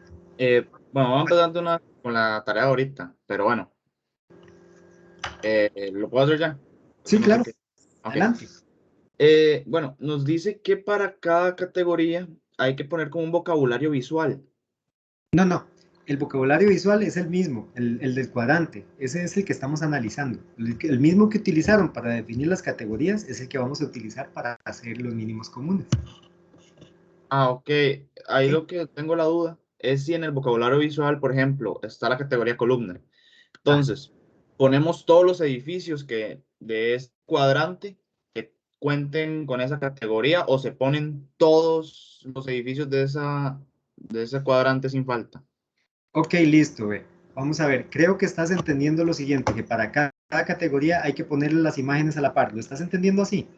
Bueno, vamos empezando con la tarea de ahorita, pero bueno, ¿lo puedo hacer ya? Es Sí, que no sé claro, qué. Ok. adelante. Bueno, nos dice que para cada categoría hay que poner como un vocabulario visual. No, no, el vocabulario visual es el mismo, el del cuadrante, ese es el que estamos analizando. El mismo que utilizaron para definir las categorías es el que vamos a utilizar para hacer los mínimos comunes. Ah, ok. Ahí ¿Ok? lo que tengo la duda es si en el vocabulario visual, por ejemplo, está la categoría columna. Ah, Entonces, ponemos todos los edificios que de este cuadrante que cuenten con esa categoría o se ponen todos los edificios de ese cuadrante sin falta. ok, listo, ve. Vamos a ver, creo que estás entendiendo lo siguiente, que para cada categoría hay que ponerle las imágenes a la par. ¿Lo estás entendiendo así?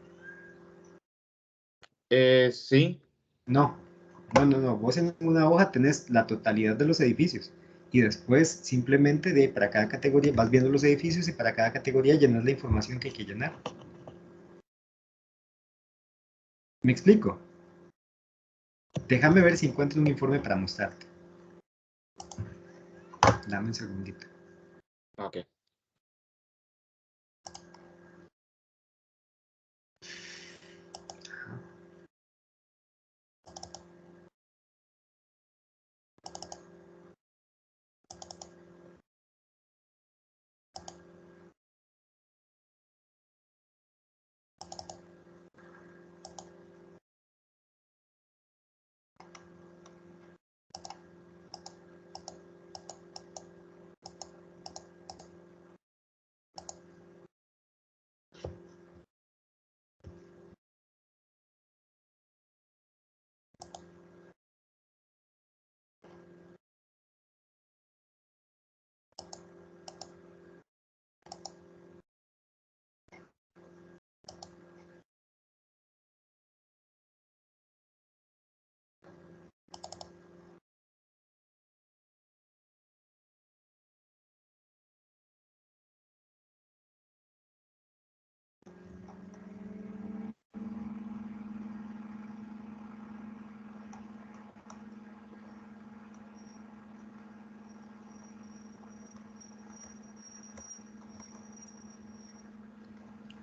Sí. No, no, no, no. Vos en una hoja tenés la totalidad de los edificios y después simplemente para cada categoría vas viendo los edificios y para cada categoría llenas la información que hay que llenar. ¿Me explico? Déjame ver si encuentro un informe para mostrarte. Dame un segundito. Ok.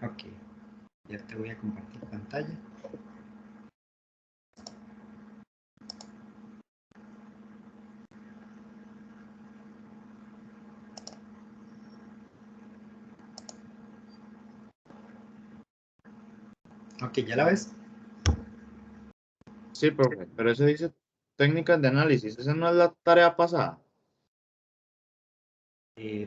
Ok, ya te voy a compartir pantalla. Ok, ¿ya la ves? Sí, profe, pero eso dice técnicas de análisis. ¿Esa no es la tarea pasada?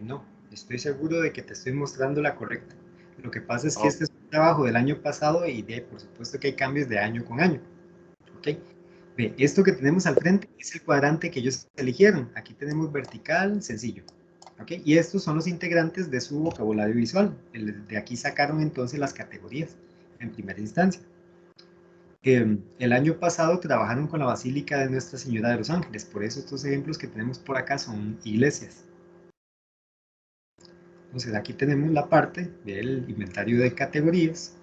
No, estoy seguro de que te estoy mostrando la correcta. Lo que pasa es que Oh, este es un trabajo del año pasado y por supuesto que hay cambios de año con año. ¿Ok? Ve, esto que tenemos al frente es el cuadrante que ellos eligieron. Aquí tenemos vertical, sencillo. ¿Ok? Y estos son los integrantes de su vocabulario visual. De aquí sacaron entonces las categorías en primera instancia. El año pasado trabajaron con la Basílica de Nuestra Señora de los Ángeles, por eso estos ejemplos que tenemos por acá son iglesias. Entonces aquí tenemos la parte del inventario de categorías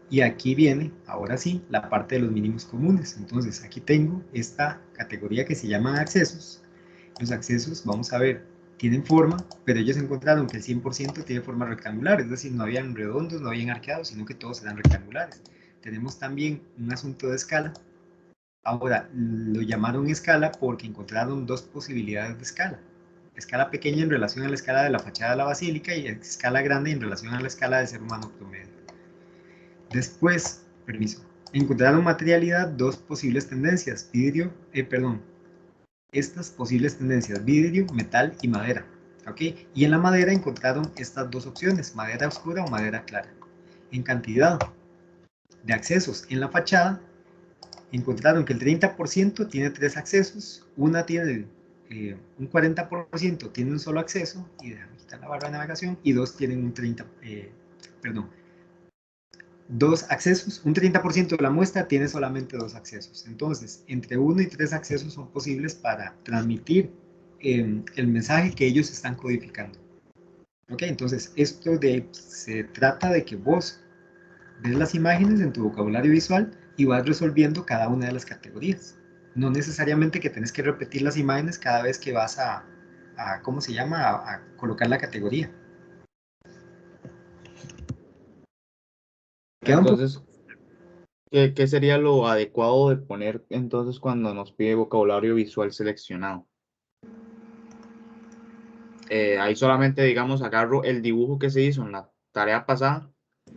y aquí viene, ahora sí, la parte de los mínimos comunes. Entonces aquí tengo esta categoría que se llama accesos. Los accesos, vamos a ver, tienen forma, pero ellos encontraron que el 100% tiene forma rectangular, es decir, no habían redondos, no habían arqueados, sino que todos eran rectangulares. Tenemos también un asunto de escala. Ahora, lo llamaron escala porque encontraron dos posibilidades de escala. Escala pequeña en relación a la escala de la fachada de la basílica y escala grande en relación a la escala del ser humano promedio. Después, permiso, encontraron materialidad dos posibles tendencias, estas posibles tendencias, vidrio, metal y madera. ¿Ok? Y en la madera encontraron estas dos opciones, madera oscura o madera clara. En cantidad de accesos en la fachada, encontraron que el 30% tiene 3 accesos, una tiene un 40% tiene un solo acceso, y déjame quitar la barra de navegación, y dos tienen un 2 accesos, un 30% de la muestra tiene solamente 2 accesos. Entonces, entre 1 y 3 accesos son posibles para transmitir el mensaje que ellos están codificando. ¿Ok? Entonces, se trata de que vos ves las imágenes en tu vocabulario visual y vas resolviendo cada una de las categorías. No necesariamente que tenés que repetir las imágenes cada vez que vas ¿cómo se llama? A colocar la categoría. Queda un poco. entonces, ¿qué sería lo adecuado de poner entonces cuando nos pide vocabulario visual seleccionado? Ahí solamente, digamos, agarro el dibujo que se hizo en la tarea pasada.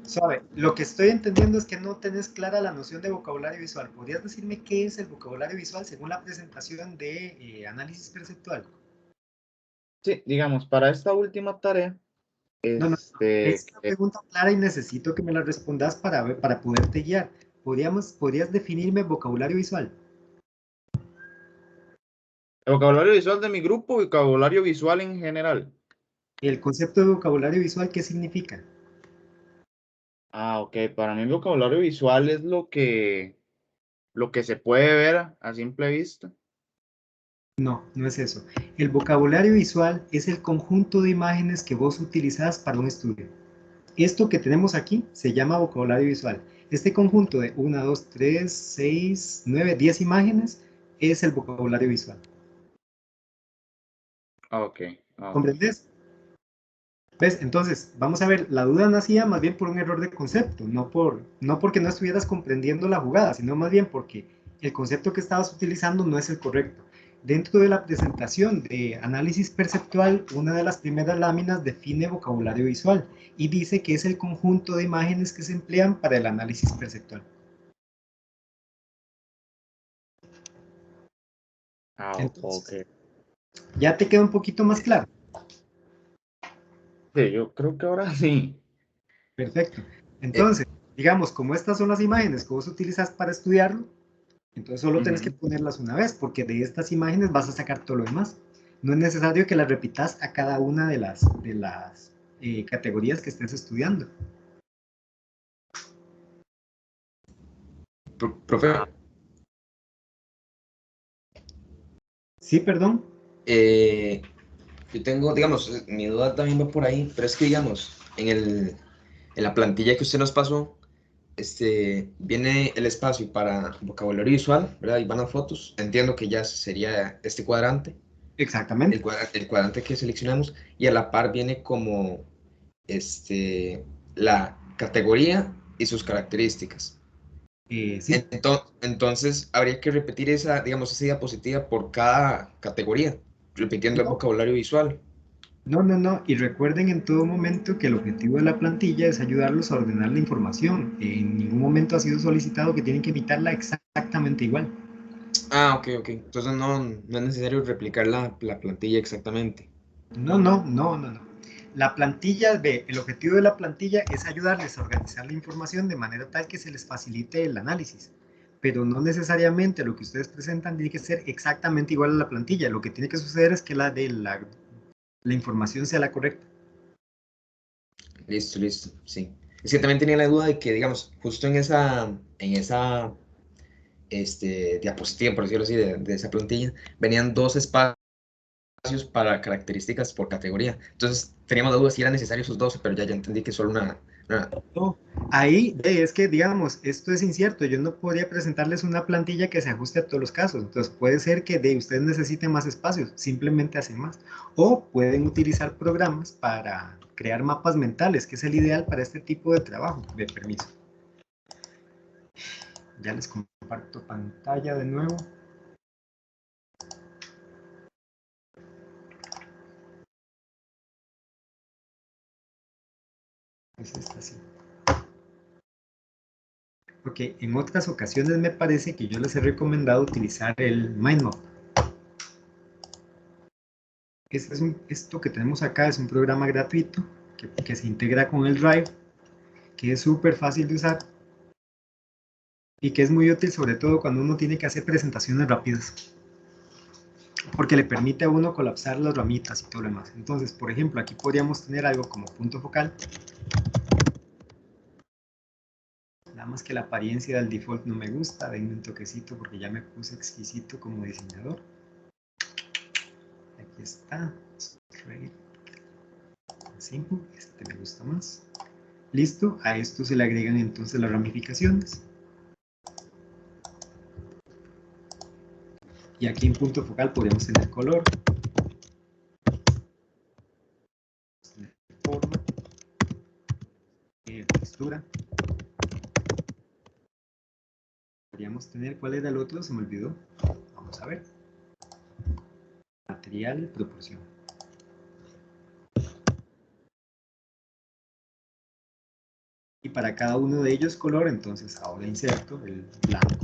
Suave, lo que estoy entendiendo es que no tenés clara la noción de vocabulario visual. ¿Podrías decirme qué es el vocabulario visual según la presentación de análisis perceptual? Sí, digamos, para esta última tarea, No. Es una pregunta clara y necesito que me la respondas para poderte guiar. ¿Podrías definirme vocabulario visual? el vocabulario visual de mi grupo, vocabulario visual en general. El concepto de vocabulario visual, ¿qué significa? Ah, ok, para mí el vocabulario visual es lo que se puede ver a simple vista. No, no es eso. El vocabulario visual es el conjunto de imágenes que vos utilizás para un estudio. Esto que tenemos aquí se llama vocabulario visual. Este conjunto de 1, 2, 3, 6, 9, 10 imágenes es el vocabulario visual. Ok. ¿Comprendes? ¿Ves? Entonces, vamos a ver, la duda nacía más bien por un error de concepto, no porque no estuvieras comprendiendo la jugada, sino más bien porque el concepto que estabas utilizando no es el correcto. Dentro de la presentación de análisis perceptual, una de las primeras láminas define vocabulario visual y dice que es el conjunto de imágenes que se emplean para el análisis perceptual. Entonces, Ok. ¿ya te queda un poquito más claro? Sí, yo creo que ahora sí. Perfecto. Entonces, digamos, como estas son las imágenes que vos utilizas para estudiarlo, entonces solo tenés que ponerlas una vez, porque de estas imágenes vas a sacar todo lo demás. No es necesario que las repitas a cada una de las categorías que estés estudiando. Profe, Sí, perdón. yo tengo, digamos, mi duda también va por ahí, pero es que, digamos, en la plantilla que usted nos pasó, viene el espacio para vocabulario visual, ¿verdad? Y van a fotos. Entiendo que ya sería este cuadrante, Exactamente. el cuadrante que seleccionamos, y a la par viene como, la categoría y sus características. Sí. Entonces, habría que repetir esa diapositiva por cada categoría, repitiendo el No. vocabulario visual. No. Y recuerden en todo momento que el objetivo de la plantilla es ayudarlos a ordenar la información. En ningún momento ha sido solicitado que tienen que imitarla exactamente igual. Ah, ok. Entonces no es necesario replicar la plantilla exactamente. No. La plantilla, el objetivo de la plantilla es ayudarles a organizar la información de manera tal que se les facilite el análisis. Pero no necesariamente lo que ustedes presentan tiene que ser exactamente igual a la plantilla. Lo que tiene que suceder es que la información sea la correcta. Listo, sí. Es que también tenía la duda de que, digamos, justo en esa diapositiva, por decirlo así, de esa plantilla, venían 2 espacios para características por categoría. Entonces, teníamos la duda si eran necesarios esos 12, pero ya entendí que solo una. No, ahí es que, digamos, esto es incierto. Yo no podría presentarles una plantilla que se ajuste a todos los casos. Entonces, puede ser que ustedes necesiten más espacios, simplemente hacen más. O pueden utilizar programas para crear mapas mentales, que es el ideal para este tipo de trabajo. De permiso. Ya les comparto pantalla de nuevo. Es esta, sí. Porque en otras ocasiones me parece que yo les he recomendado utilizar el MindMap. Esto que tenemos acá es un programa gratuito que se integra con el Drive, que es súper fácil de usar y que es muy útil sobre todo cuando uno tiene que hacer presentaciones rápidas, porque le permite a uno colapsar las ramitas y todo lo demás. Entonces, por ejemplo, aquí podríamos tener algo como punto focal. Nada más que la apariencia del default no me gusta, denme un toquecito porque ya me puse exquisito como diseñador. Aquí está, straight, simple, este me gusta más. Listo, a esto se le agregan entonces las ramificaciones. Y aquí en punto focal podríamos tener color, forma, textura. Podríamos tener, ¿cuál era el otro? Se me olvidó. Vamos a ver. Material, proporción. Y para cada uno de ellos color, entonces ahora inserto el blanco.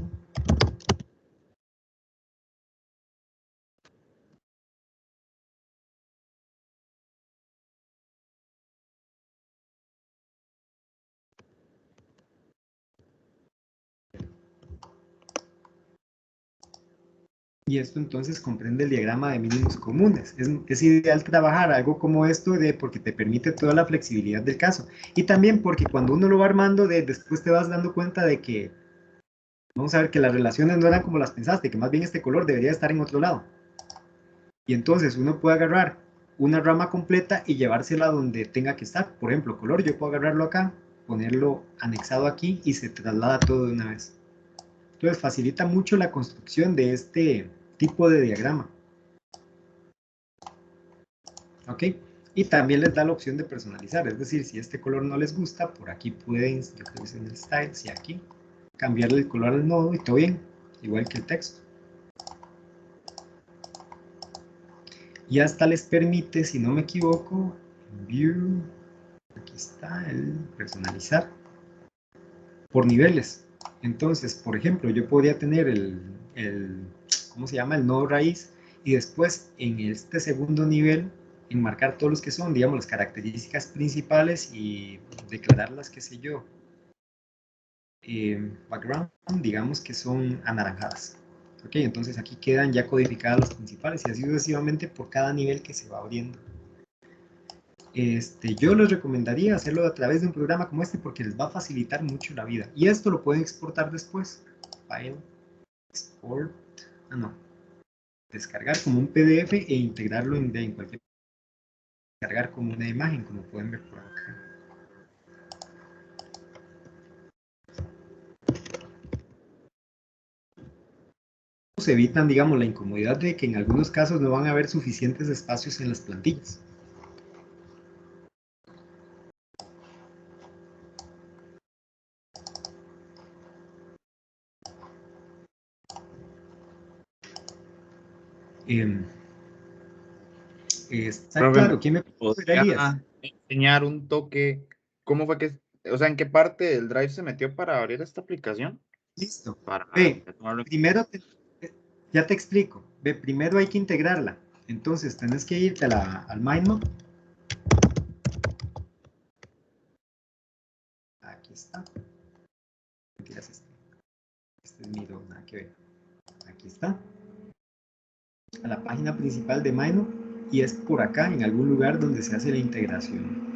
Y esto entonces comprende el diagrama de mínimos comunes. Es ideal trabajar algo como esto porque te permite toda la flexibilidad del caso. Y también porque cuando uno lo va armando, después te vas dando cuenta de que, vamos a ver, que las relaciones no eran como las pensaste, que más bien este color debería estar en otro lado. Y entonces uno puede agarrar una rama completa y llevársela donde tenga que estar. Por ejemplo, color, yo puedo agarrarlo acá, ponerlo anexado aquí y se traslada todo de una vez. Entonces facilita mucho la construcción de este tipo de diagrama. ¿Ok? Y también les da la opción de personalizar, es decir, si este color no les gusta, por aquí pueden, yo creo que es en el Styles y aquí, cambiarle el color al nodo y todo bien, igual que el texto. Y hasta les permite, si no me equivoco, View, aquí está el personalizar, por niveles. Entonces, por ejemplo, yo podría tener ¿cómo se llama? El nodo raíz, y después en este segundo nivel enmarcar todos los que son, digamos, las características principales y declararlas, qué sé yo, background, digamos que son anaranjadas. Ok, entonces aquí quedan ya codificadas las principales y así sucesivamente por cada nivel que se va abriendo. Yo les recomendaría hacerlo a través de un programa como este porque les va a facilitar mucho la vida. Y esto lo pueden exportar después. File, export, descargar como un PDF e integrarlo en cualquier, cargar como una imagen, como pueden ver por acá. Se evitan, digamos, la incomodidad de que en algunos casos no van a haber suficientes espacios en las plantillas. Está Profe, claro, ¿quién me puede ver, Elías? ¿podría enseñar un toque? ¿Cómo fue que, o sea, en qué parte del Drive se metió para abrir esta aplicación? Listo. Para Ve, tomarlo en primero, ya te explico. Ve, primero hay que integrarla. Entonces, tenés que irte al MindMap. Aquí está. Mentiras, este es mi doc, nada que ver. Aquí está. A la página principal de MindMap. Y es por acá, en algún lugar donde se hace la integración.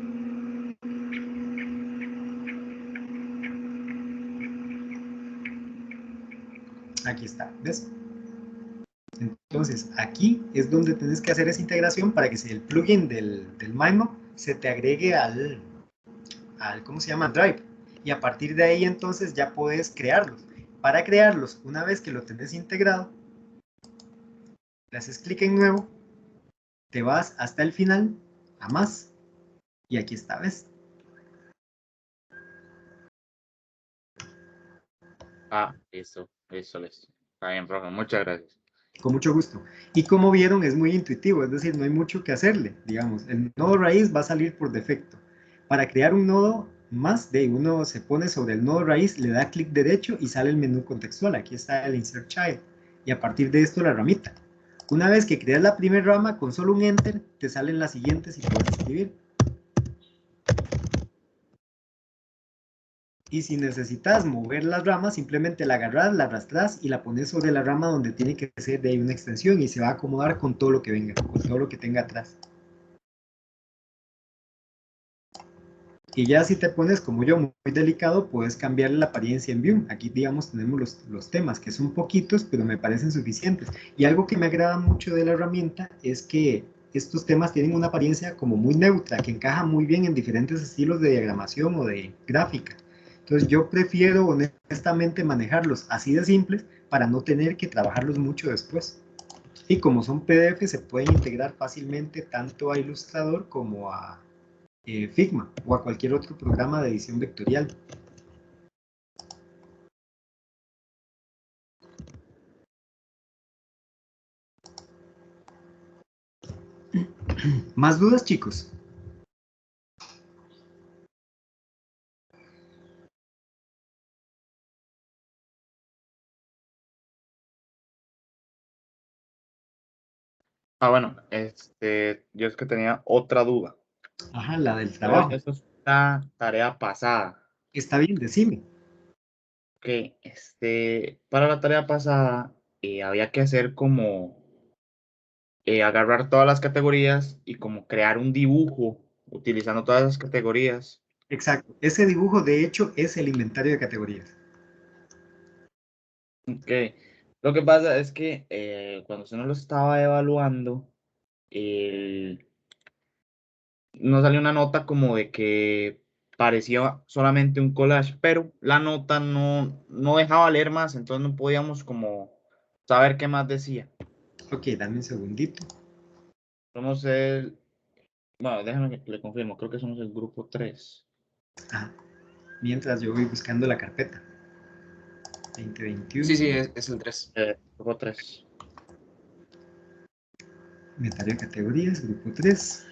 Aquí está, ¿ves? Entonces, aquí es donde tienes que hacer esa integración para que si el plugin del MindMap se te agregue ¿cómo se llama? Drive. Y a partir de ahí entonces ya puedes crearlos. Para crearlos, una vez que lo tenés integrado, le haces clic en nuevo, te vas hasta el final, a más, y aquí está, ¿ves? listo. Está bien, profe, muchas gracias. Con mucho gusto. Y como vieron, es muy intuitivo, es decir, no hay mucho que hacerle, digamos. El nodo raíz va a salir por defecto. Para crear un nodo más, uno se pone sobre el nodo raíz, le da clic derecho y sale el menú contextual. Aquí está el Insert Child. Y a partir de esto la ramita. Una vez que creas la primera rama, con solo un Enter, te salen las siguientes y puedes escribir. Y si necesitas mover las ramas, simplemente la agarras, la arrastras y la pones sobre la rama donde tiene que ser de ahí una extensión y se va a acomodar con todo lo que venga, con todo lo que tenga atrás. Y ya si te pones como yo muy delicado, puedes cambiarle la apariencia en Vue. Aquí digamos tenemos los temas que son poquitos, pero me parecen suficientes. Y algo que me agrada mucho de la herramienta es que estos temas tienen una apariencia como muy neutra, que encaja muy bien en diferentes estilos de diagramación o de gráfica. Entonces yo prefiero honestamente manejarlos así de simples para no tener que trabajarlos mucho después. Y como son PDF, se pueden integrar fácilmente tanto a Illustrator como a Figma o a cualquier otro programa de edición vectorial. ¿Más dudas, chicos? Bueno, yo es que tenía otra duda. Ajá, la del Pero trabajo. eso es una tarea pasada. Está bien, decime. Que para la tarea pasada había que hacer como agarrar todas las categorías y como crear un dibujo utilizando todas las categorías. Exacto. Ese dibujo, de hecho, es el inventario de categorías. Okay. Lo que pasa es que cuando se nos lo estaba evaluando, nos salió una nota como de que parecía solamente un collage, pero la nota no dejaba leer más, entonces no podíamos como saber qué más decía. Ok, dame un segundito. Somos bueno, déjame que le confirmo, creo que somos el grupo 3. Ajá. Mientras yo voy buscando la carpeta. 2021. Sí, es el 3. Grupo 3. Inventario de categorías, grupo 3.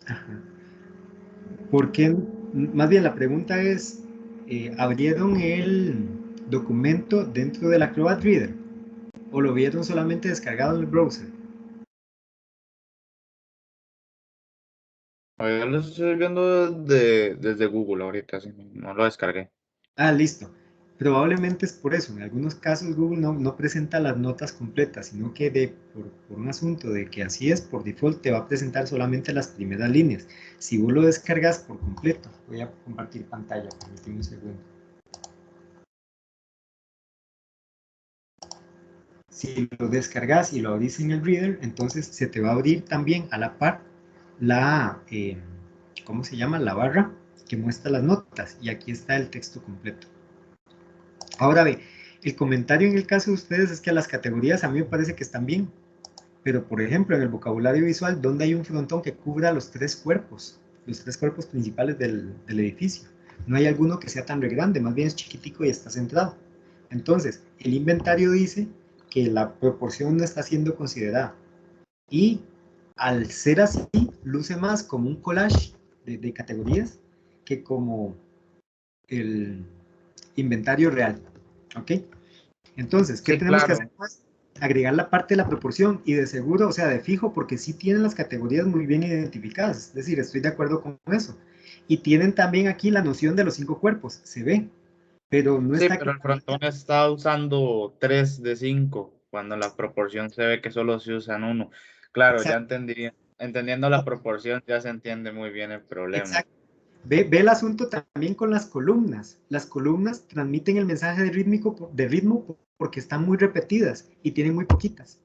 Ajá. ¿Por qué? Más bien la pregunta es, ¿abrieron el documento dentro del Acrobat Reader? ¿O lo vieron solamente descargado en el browser? Yo lo estoy viendo desde Google ahorita, sí, no lo descargué. Ah, listo. Probablemente es por eso. En algunos casos Google no presenta las notas completas, sino que por un asunto de que así es, por default te va a presentar solamente las primeras líneas. Si vos lo descargas por completo, voy a compartir pantalla, permíteme un segundo. Si lo descargas y lo abrís en el Reader, entonces se te va a abrir también a la par la, ¿cómo se llama? La barra que muestra las notas. Y aquí está el texto completo. Ahora ve, el comentario en el caso de ustedes es que las categorías a mí me parece que están bien, pero por ejemplo en el vocabulario visual, ¿dónde hay un frontón que cubra los tres cuerpos principales del edificio? No hay alguno que sea tan grande, más bien es chiquitico y está centrado. Entonces, el inventario dice que la proporción no está siendo considerada. Y al ser así, luce más como un collage de categorías que como el inventario real. ¿Ok? Entonces, ¿qué Sí, tenemos que claro. hacer más? Agregar la parte de la proporción y de seguro, o sea, de fijo, porque sí tienen las categorías muy bien identificadas. Es decir, estoy de acuerdo con eso. Y tienen también aquí la noción de los 5 cuerpos, se ve, pero no Sí, está pero el frontón está usando 3 de 5, cuando la proporción se ve que solo se usan 1. Claro, ya exacto. entendí. Entendiendo la proporción ya se entiende muy bien el problema. Exacto. Ve el asunto también con las columnas. Las columnas transmiten el mensaje de ritmo porque están muy repetidas y tienen muy poquitas.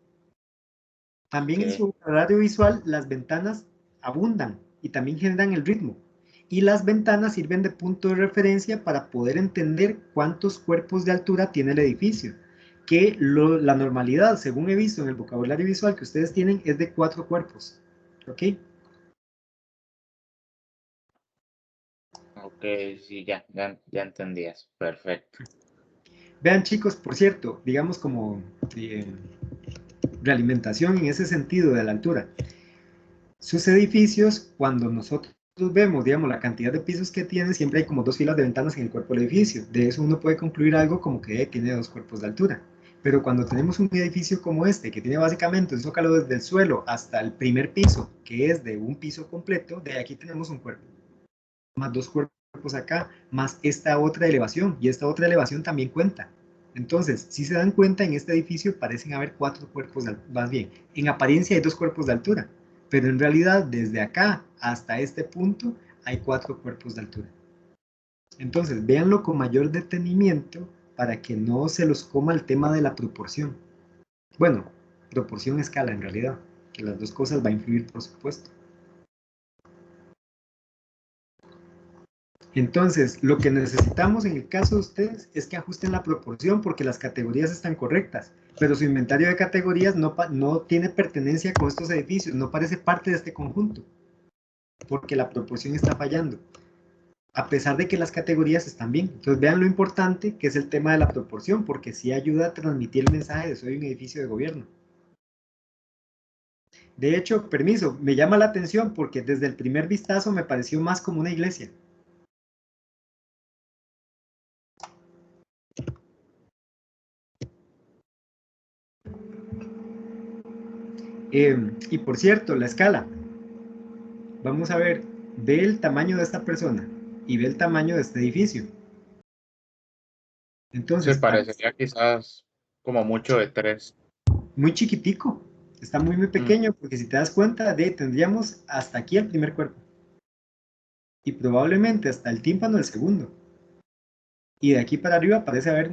También en Ok. su vocabulario visual, las ventanas abundan y también generan el ritmo. Y las ventanas sirven de punto de referencia para poder entender cuántos cuerpos de altura tiene el edificio. Que la normalidad, según he visto en el vocabulario visual que ustedes tienen, es de 4 cuerpos. ¿Ok? Ok, sí, ya entendías. Perfecto. Vean chicos, por cierto, digamos como realimentación en ese sentido de la altura. Sus edificios, cuando nosotros vemos, digamos, la cantidad de pisos que tiene, siempre hay como 2 filas de ventanas en el cuerpo del edificio. De eso uno puede concluir algo como que tiene 2 cuerpos de altura. Pero cuando tenemos un edificio como este, que tiene básicamente un zócalo desde el suelo hasta el primer piso, que es de un piso completo, de aquí tenemos un cuerpo, más 2 cuerpos acá, más esta otra elevación, y esta otra elevación también cuenta. Entonces, si se dan cuenta, en este edificio parecen haber 4 cuerpos, más bien, en apariencia hay 2 cuerpos de altura, pero en realidad desde acá hasta este punto hay 4 cuerpos de altura. Entonces, véanlo con mayor detenimiento para que no se los coma el tema de la proporción. Bueno, proporción escala en realidad, que las dos cosas va a influir por supuesto. Entonces, lo que necesitamos en el caso de ustedes es que ajusten la proporción porque las categorías están correctas, pero su inventario de categorías no tiene pertenencia con estos edificios, no parece parte de este conjunto, porque la proporción está fallando, a pesar de que las categorías están bien. Entonces, vean lo importante que es el tema de la proporción, porque sí ayuda a transmitir el mensaje de soy un edificio de gobierno. De hecho, permiso, me llama la atención porque desde el primer vistazo me pareció más como una iglesia. Y por cierto, la escala. Vamos a ver, ve el tamaño de esta persona y ve el tamaño de este edificio. Se Entonces, parecería quizás como mucho de 3. muy chiquitico, está muy pequeño, porque si te das cuenta, tendríamos hasta aquí el primer cuerpo. Y probablemente hasta el tímpano el segundo. Y de aquí para arriba parece haber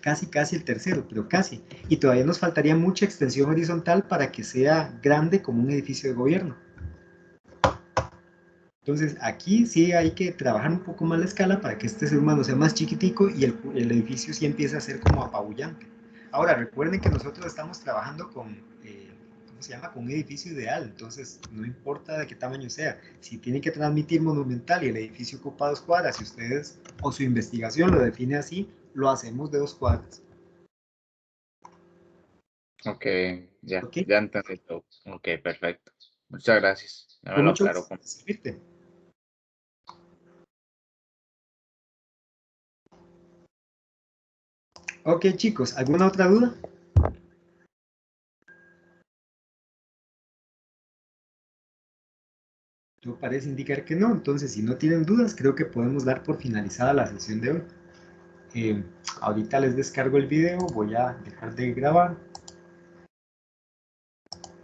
casi el tercero, pero casi. Y todavía nos faltaría mucha extensión horizontal para que sea grande como un edificio de gobierno. Entonces aquí sí hay que trabajar un poco más la escala para que este ser humano sea más chiquitico y el edificio sí empiece a ser como apabullante. Ahora recuerden que nosotros estamos trabajando con, ¿cómo se llama? Con un edificio ideal, entonces no importa de qué tamaño sea, si tiene que transmitir monumental y el edificio ocupa 2 cuadras, si ustedes o su investigación lo define así, lo hacemos de 2 cuadras. Ok, ya ¿Ok? entendí todo. Ok, perfecto. Muchas gracias. Ya me Con lo mucho aclaro. gusto de servirte. Ok chicos, ¿alguna otra duda? Todo parece indicar que no, entonces si no tienen dudas, creo que podemos dar por finalizada la sesión de hoy. Ahorita les descargo el video, voy a dejar de grabar